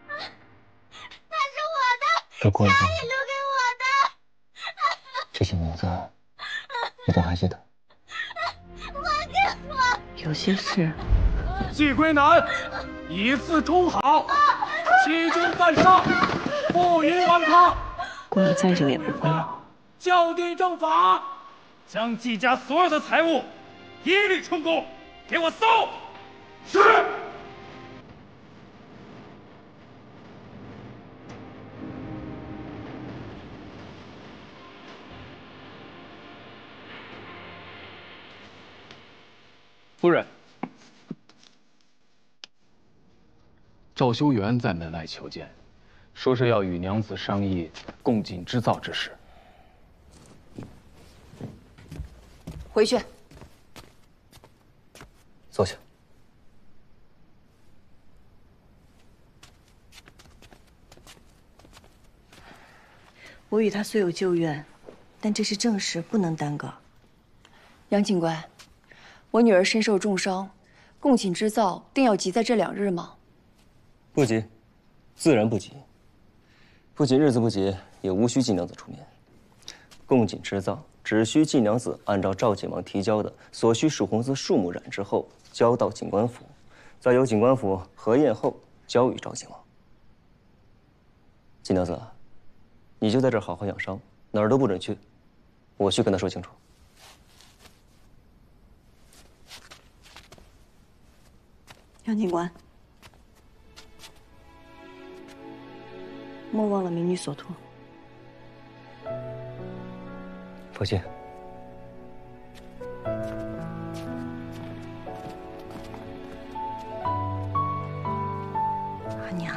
那是我的，都过了家里留给我的。这些名字，你都还记得？还给我！有些事，季归南以次充好，欺君犯上，不允顽抗。过了再久也不会了。校订正法，将季家所有的财物一律充公，给我搜。是。夫人，赵修元在门外求见，说是要与娘子商议贡锦织造之事。回去。坐下。我与他虽有旧怨，但这是正事，不能耽搁。杨警官，我女儿身受重伤，贡锦织造定要急在这2日吗？不急，自然不急。不仅日子不急，也无需季娘子出面。贡锦织造只需季娘子按照赵景王提交的所需曙红丝数目染制后，交到警官府，再由警官府核验后交予赵景王。季娘子，你就在这儿好好养伤，哪儿都不准去。我去跟他说清楚。杨警官，莫忘了民女所托。父亲。阿娘，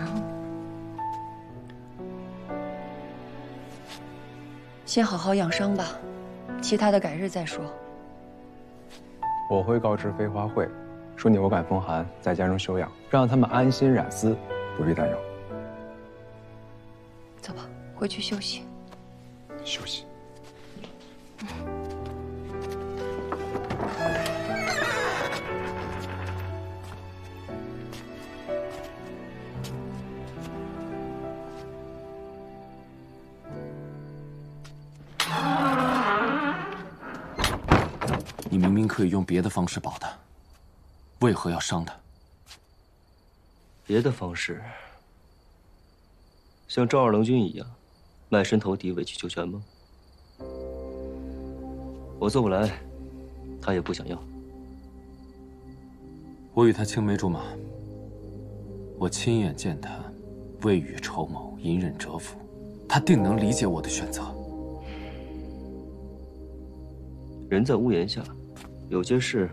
先好好养伤吧，其他的改日再说。我会告知飞花会，说你我感风寒，在家中休养，让他们安心染丝，不必担忧。走吧，回去休息。休息。你明明可以用别的方式保他，为何要伤他？别的方式，像赵二郎君一样，卖身投地委曲求全吗？我做不来，他也不想要。我与他青梅竹马，我亲眼见他未雨绸缪，隐忍蛰伏，他定能理解我的选择。人在屋檐下，有些事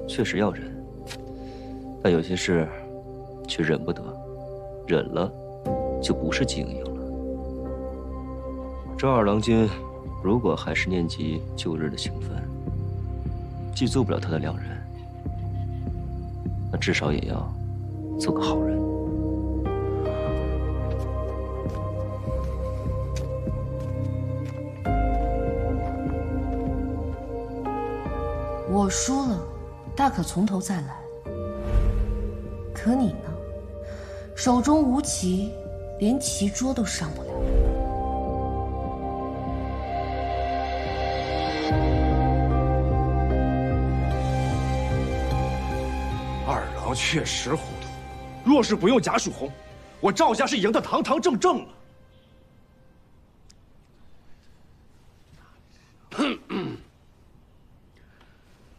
确实要忍，但有些事却忍不得，忍了就不是经营了。赵二郎君如果还是念及旧日的情分，既做不了他的良人，那至少也要做个好人。我输了，大可从头再来。可你呢？手中无棋，连棋桌都上不了。二郎确实糊涂，若是不用贾曙红，我赵家是赢得堂堂正正了。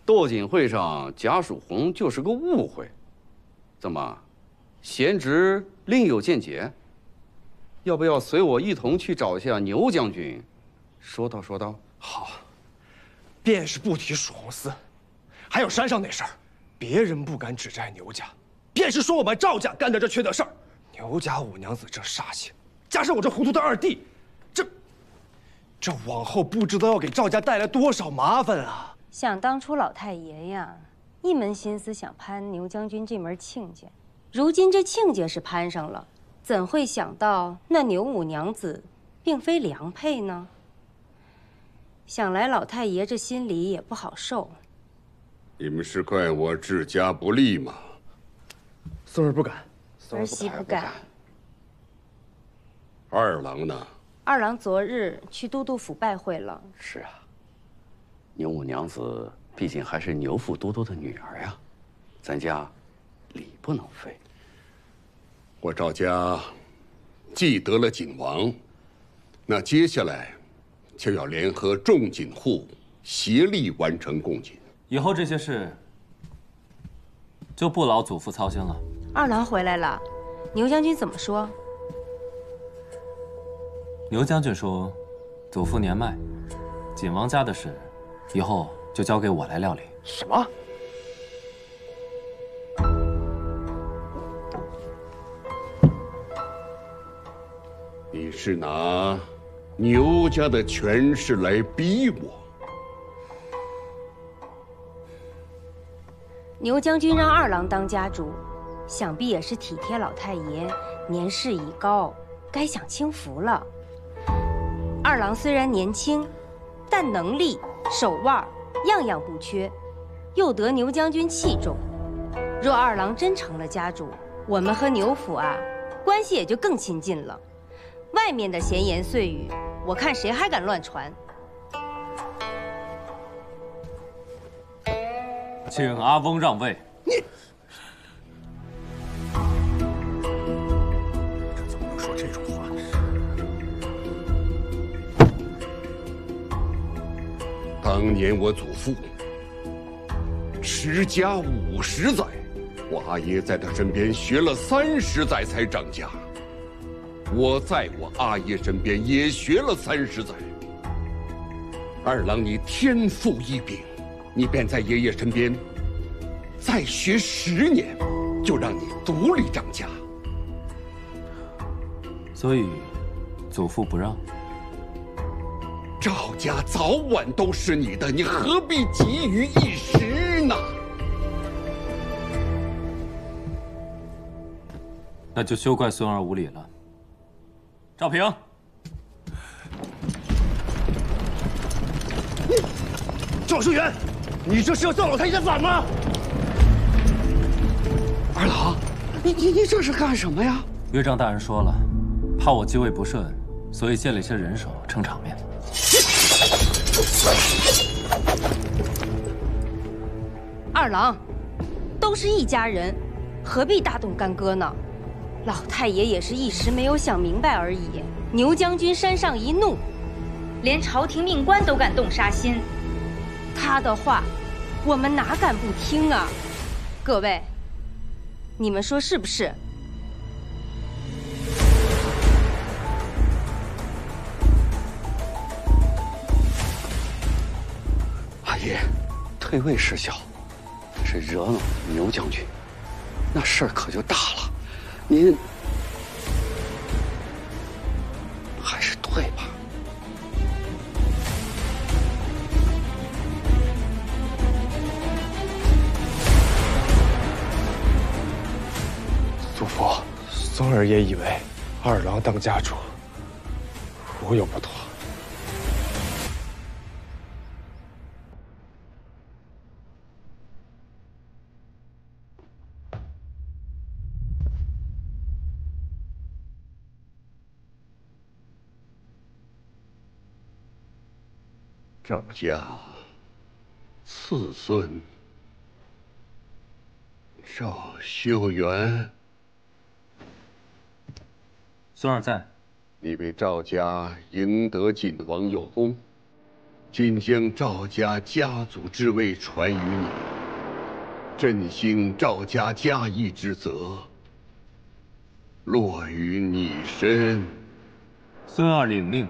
斗锦会上，贾曙红就是个误会。怎么，贤侄另有见解？要不要随我一同去找一下牛将军？说道说道。好，便是不提曙红寺，还有山上那事儿，别人不敢指摘牛家，便是说我们赵家干的这缺德事儿。牛家五娘子这煞气，加上我这糊涂的二弟，这往后不知道要给赵家带来多少麻烦啊！想当初老太爷呀，一门心思想攀牛将军这门亲家，如今这亲家是攀上了，怎会想到那牛五娘子并非良配呢？想来老太爷这心里也不好受。你们是怪我治家不力吗？孙儿不敢，儿媳不敢。二郎呢？二郎昨日去都督府拜会了。是啊，牛五娘子毕竟还是牛府都督的女儿呀，咱家礼不能废。我赵家既得了锦王，那接下来就要联合众锦户，协力完成贡锦。以后这些事就不劳祖父操心了。二郎回来了，牛将军怎么说？牛将军说，祖父年迈，锦王家的事，以后就交给我来料理。什么？你是拿牛家的权势来逼我？牛将军让二郎当家主，想必也是体贴老太爷年事已高，该享清福了。二郎虽然年轻，但能力、手腕样样不缺，又得牛将军器重。若二郎真成了家主，我们和牛府啊，关系也就更亲近了。外面的闲言碎语，我看谁还敢乱传？请阿翁让位。你这怎么能说这种话？当年我祖父持家50载，我阿爷在他身边学了30载才掌家。我在我阿爷身边也学了30载。二郎，你天赋异禀，你便在爷爷身边再学10年，就让你独立掌家。所以，祖父不让。赵家早晚都是你的，你何必急于一时呢？那就休怪孙儿无礼了。赵平，赵书远，你这是要造老太爷的反吗？二郎，你这是干什么呀？岳丈大人说了，怕我继位不顺，所以借了一些人手撑场面。二郎，都是一家人，何必大动干戈呢？老太爷也是一时没有想明白而已。牛将军山上一怒，连朝廷命官都敢动杀心，他的话，我们哪敢不听啊？各位，你们说是不是？阿爷，退位是小，但是惹恼牛将军，那事儿可就大了。您还是退吧。祖父，孙儿也以为二郎当家主无有不妥。赵家次孙赵修元，孙儿在。你为赵家赢得晋王有功，今将赵家家族之位传于你，振兴赵家家业之责，落于你身。孙儿领令。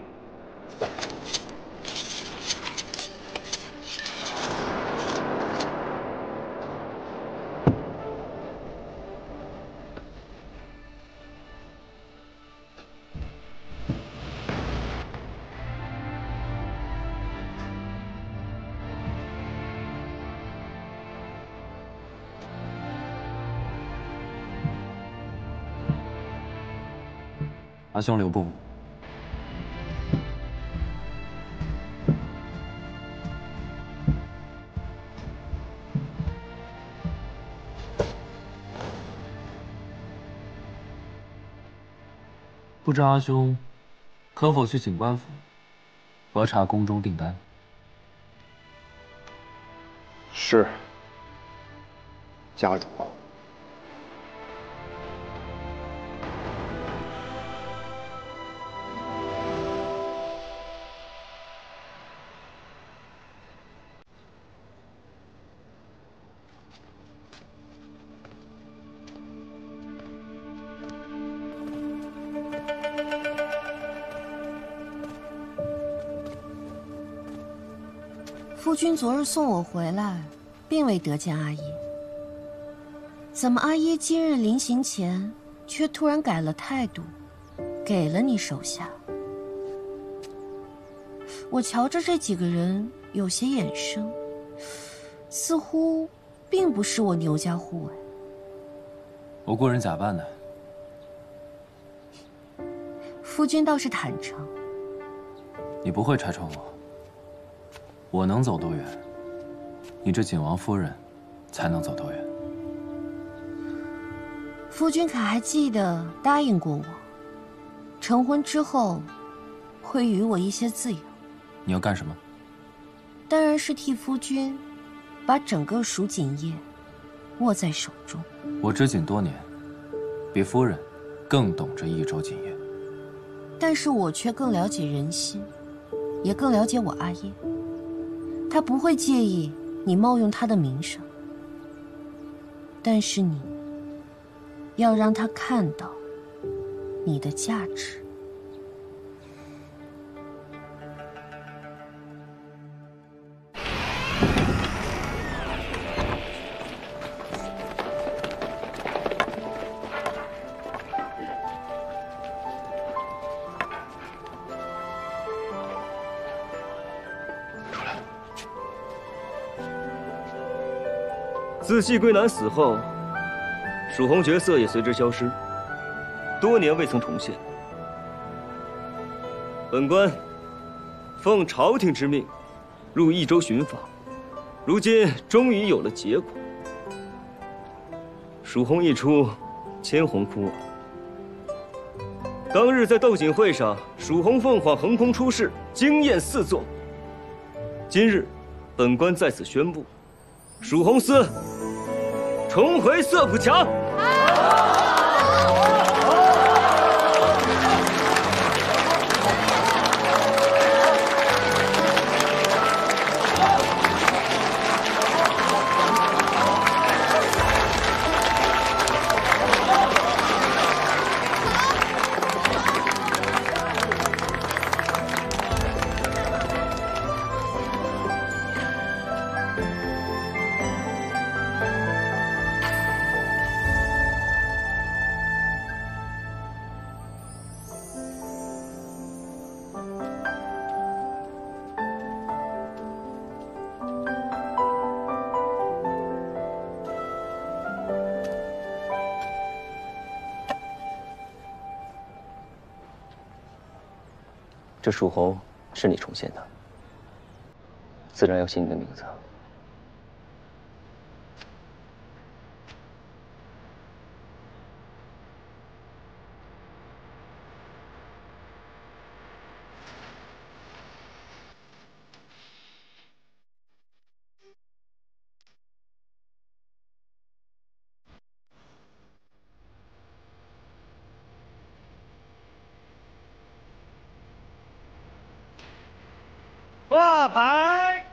阿兄留步。不知阿兄可否去警官府核查宫中订单？是，家主。夫君昨日送我回来，并未得见阿耶。怎么阿耶今日临行前，却突然改了态度，给了你手下？我瞧着这几个人有些眼生，似乎并不是我牛家护卫。我雇人假扮的。夫君倒是坦诚。你不会拆穿我。我能走多远，你这景王夫人才能走多远。夫君可还记得答应过我，成婚之后会予我一些自由？你要干什么？当然是替夫君把整个蜀锦业握在手中。我执锦多年，比夫人更懂这益州锦业。但是我却更了解人心，也更了解我阿耶。他不会介意你冒用他的名声，但是你要让他看到你的价值。自季归南死后，蜀红角色也随之消失。多年未曾同县。本官奉朝廷之命，入益州寻访，如今终于有了结果。蜀红一出，千红哭耳。当日在斗锦会上，蜀红凤凰横空出世，惊艳四座。今日，本官在此宣布，蜀红司重回色浦墙。这蜀红是你重现的，自然要写你的名字。挂牌。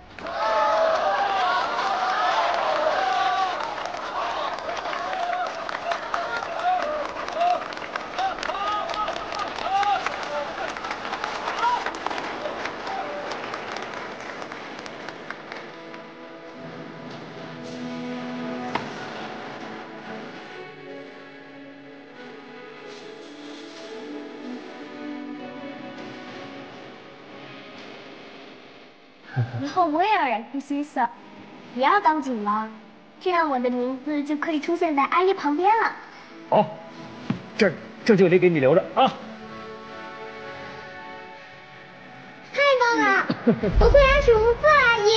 以后我也要染出新色，也要当锦王，这样我的名字就可以出现在阿姨旁边了。好，这就得给你留着啊！太棒了，我会染水红色，阿姨。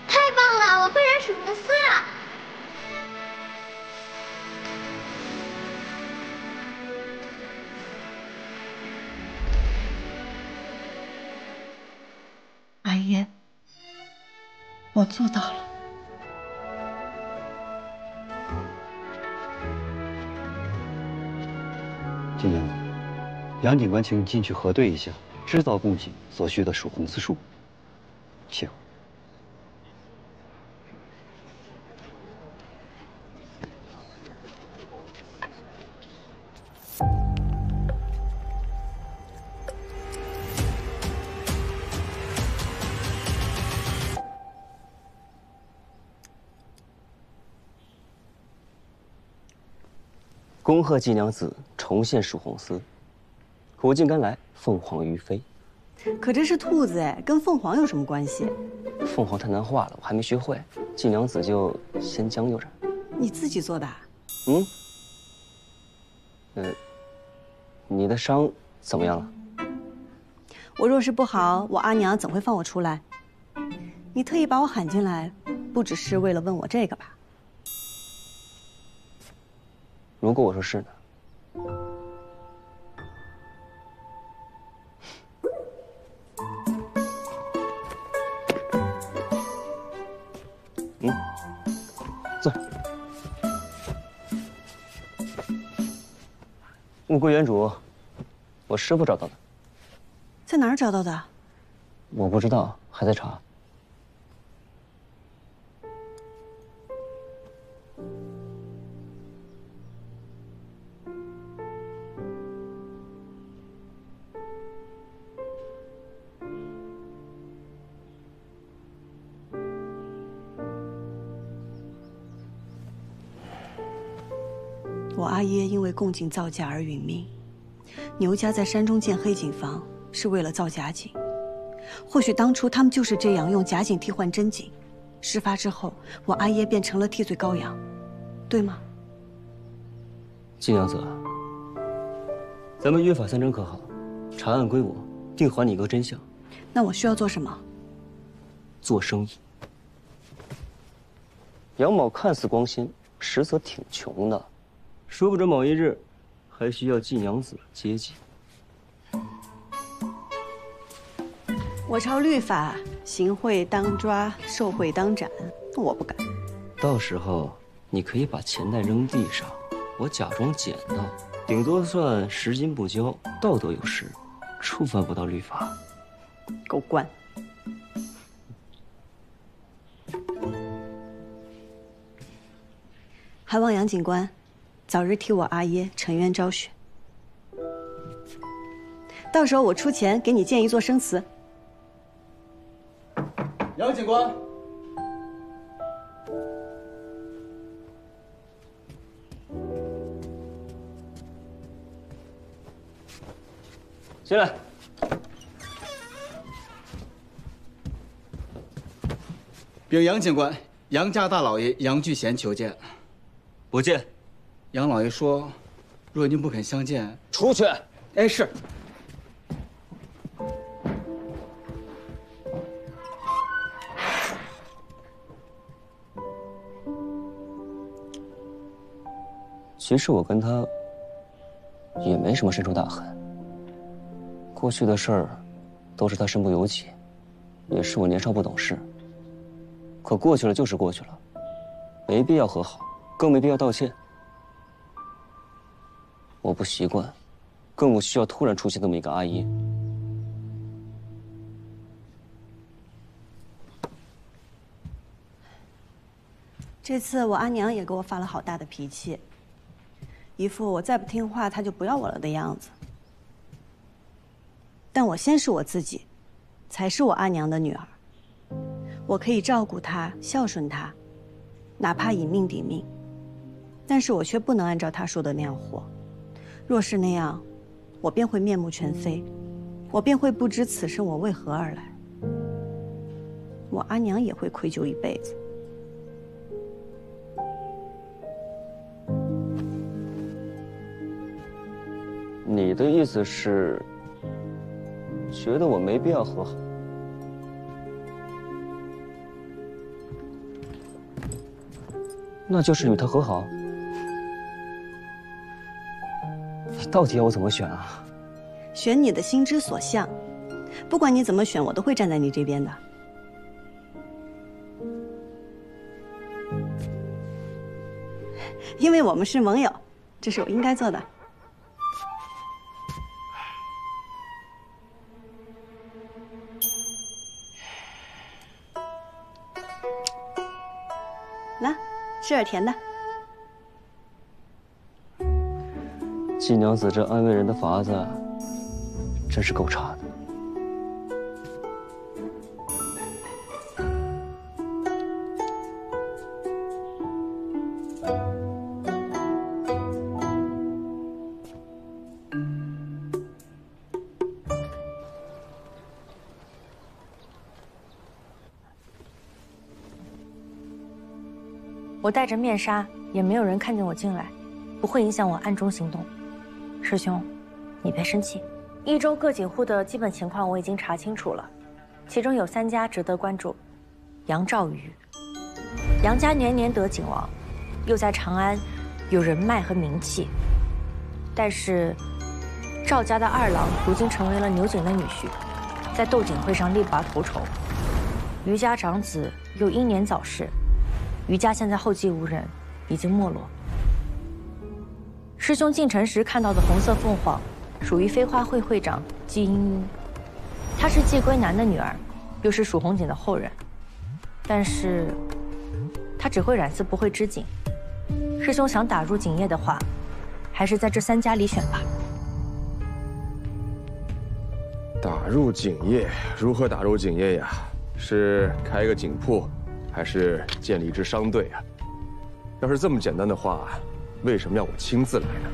太棒了，我会染水红色。阿姨，我做到了。金娘子，杨警官，请你进去核对一下制造贡品所需的蜀红丝数，请。恭贺季娘子重现蜀红丝，苦尽甘来，凤凰于飞。可这是兔子哎，跟凤凰有什么关系？凤凰太难画了，我还没学会。季娘子就先将就着。你自己做的？你的伤怎么样了？我若是不好，我阿娘怎会放我出来？你特意把我喊进来，不只是为了问我这个吧？如果我说是呢？坐。物归原主，我师傅找到的。在哪儿找到的？我不知道，还在查。我阿耶因为贡井造假而殒命，牛家在山中建黑井房是为了造假井。或许当初他们就是这样用假井替换真井，事发之后，我阿耶便成了替罪羔羊。对吗？季娘子，咱们约法三章可好？查案归我，定还你一个真相。那我需要做什么？做生意。杨某看似光鲜，实则挺穷的，说不准某一日还需要季娘子接济。我朝律法，行贿当抓，受贿当斩，我不敢。到时候你可以把钱袋扔地上，我假装捡到，顶多算拾金不交，道德有失，触犯不到律法。给我关！还望杨警官早日替我阿耶沉冤昭雪。到时候我出钱给你建一座生祠。杨警官，进来。禀杨警官，杨家大老爷杨巨贤求见。不见。杨老爷说，若您不肯相见，出去。哎，是。其实我跟他也没什么深仇大恨，过去的事儿都是他身不由己，也是我年少不懂事。可过去了就是过去了，没必要和好，更没必要道歉。我不习惯，更不需要突然出现这么一个阿姨。这次我阿娘也给我发了好大的脾气，一副我再不听话她就不要我了的样子。但我先是我自己，才是我阿娘的女儿。我可以照顾她，孝顺她，哪怕以命抵命。但是我却不能按照她说的那样活。若是那样，我便会面目全非，我便会不知此生我为何而来。我阿娘也会愧疚一辈子。你的意思是，觉得我没必要和好？那就是与他和好。你到底要我怎么选啊？选你的心之所向，不管你怎么选，我都会站在你这边的。因为我们是盟友，这是我应该做的。来，吃点甜的。季娘子这安慰人的法子，真是够差的。我戴着面纱，也没有人看见我进来，不会影响我暗中行动。师兄，你别生气。益州各警户的基本情况我已经查清楚了，其中有3家值得关注：杨兆宇，杨家年年得景王，又在长安有人脉和名气。但是赵家的2郎如今成为了牛景的女婿，在斗景会上力拔头筹。余家长子又英年早逝。余家现在后继无人，已经没落。师兄进城时看到的红色凤凰，属于飞花会会长季英英，她是季归南的女儿，又是蜀红景的后人。但是，她只会染丝，不会织锦。师兄想打入锦业的话，还是在这3家里选吧。打入锦业，如何打入锦业呀？是开个锦铺？还是建立一支商队啊？要是这么简单的话，为什么要我亲自来呢？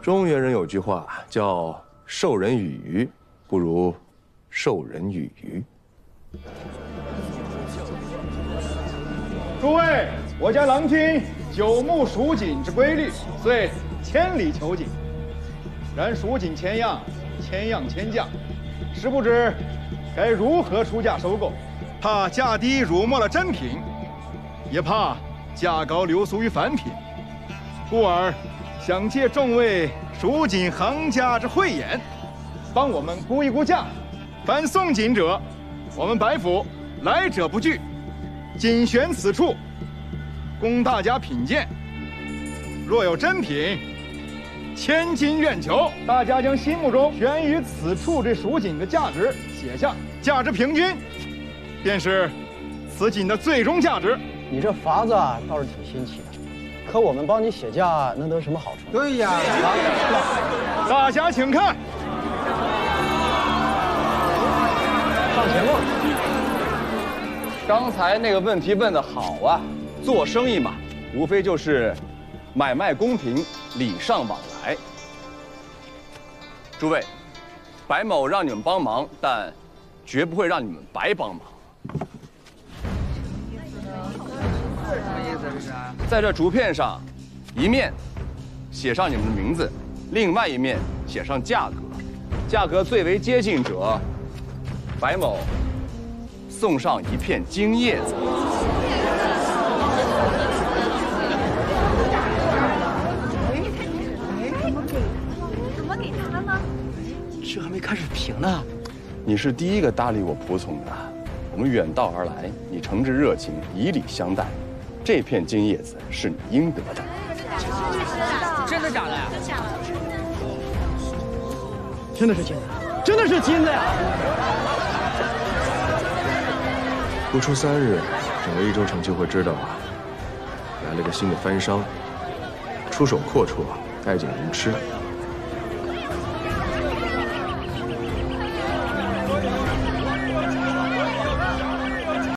中原人有句话叫“授人以鱼，不如授人以渔”。诸位，我家郎君久慕蜀锦之瑰丽，遂千里求锦。然蜀锦千样，千样千价，实不知该如何出价收购。怕价低辱没了真品，也怕价高流俗于凡品，故而想借众位蜀锦行家之慧眼，帮我们估一估价。凡送锦者，我们白府来者不拒，仅选此处，供大家品鉴。若有真品，千金愿求。大家将心目中悬于此处这蜀锦的价值写下，价值平均，便是此锦的最终价值。你这法子啊，倒是挺新奇的，可我们帮你写价能得什么好处？对呀，大家请看。上前问。刚才那个问题问得好啊！做生意嘛，无非就是买卖公平，礼尚往来。诸位，白某让你们帮忙，但绝不会让你们白帮忙。在这竹片上，一面写上你们的名字，另外一面写上价格，价格最为接近者，白某送上一片金叶子。怎么给他呢？这还没开始评呢。你是第一个搭理我仆从的，我们远道而来，你诚挚热情，以礼相待。这片金叶子是你应得的。真的假的呀？真的是金的，真的是金的呀！不出3日，整个益州城就会知道来了个新的番商，出手阔绰，爱景如痴。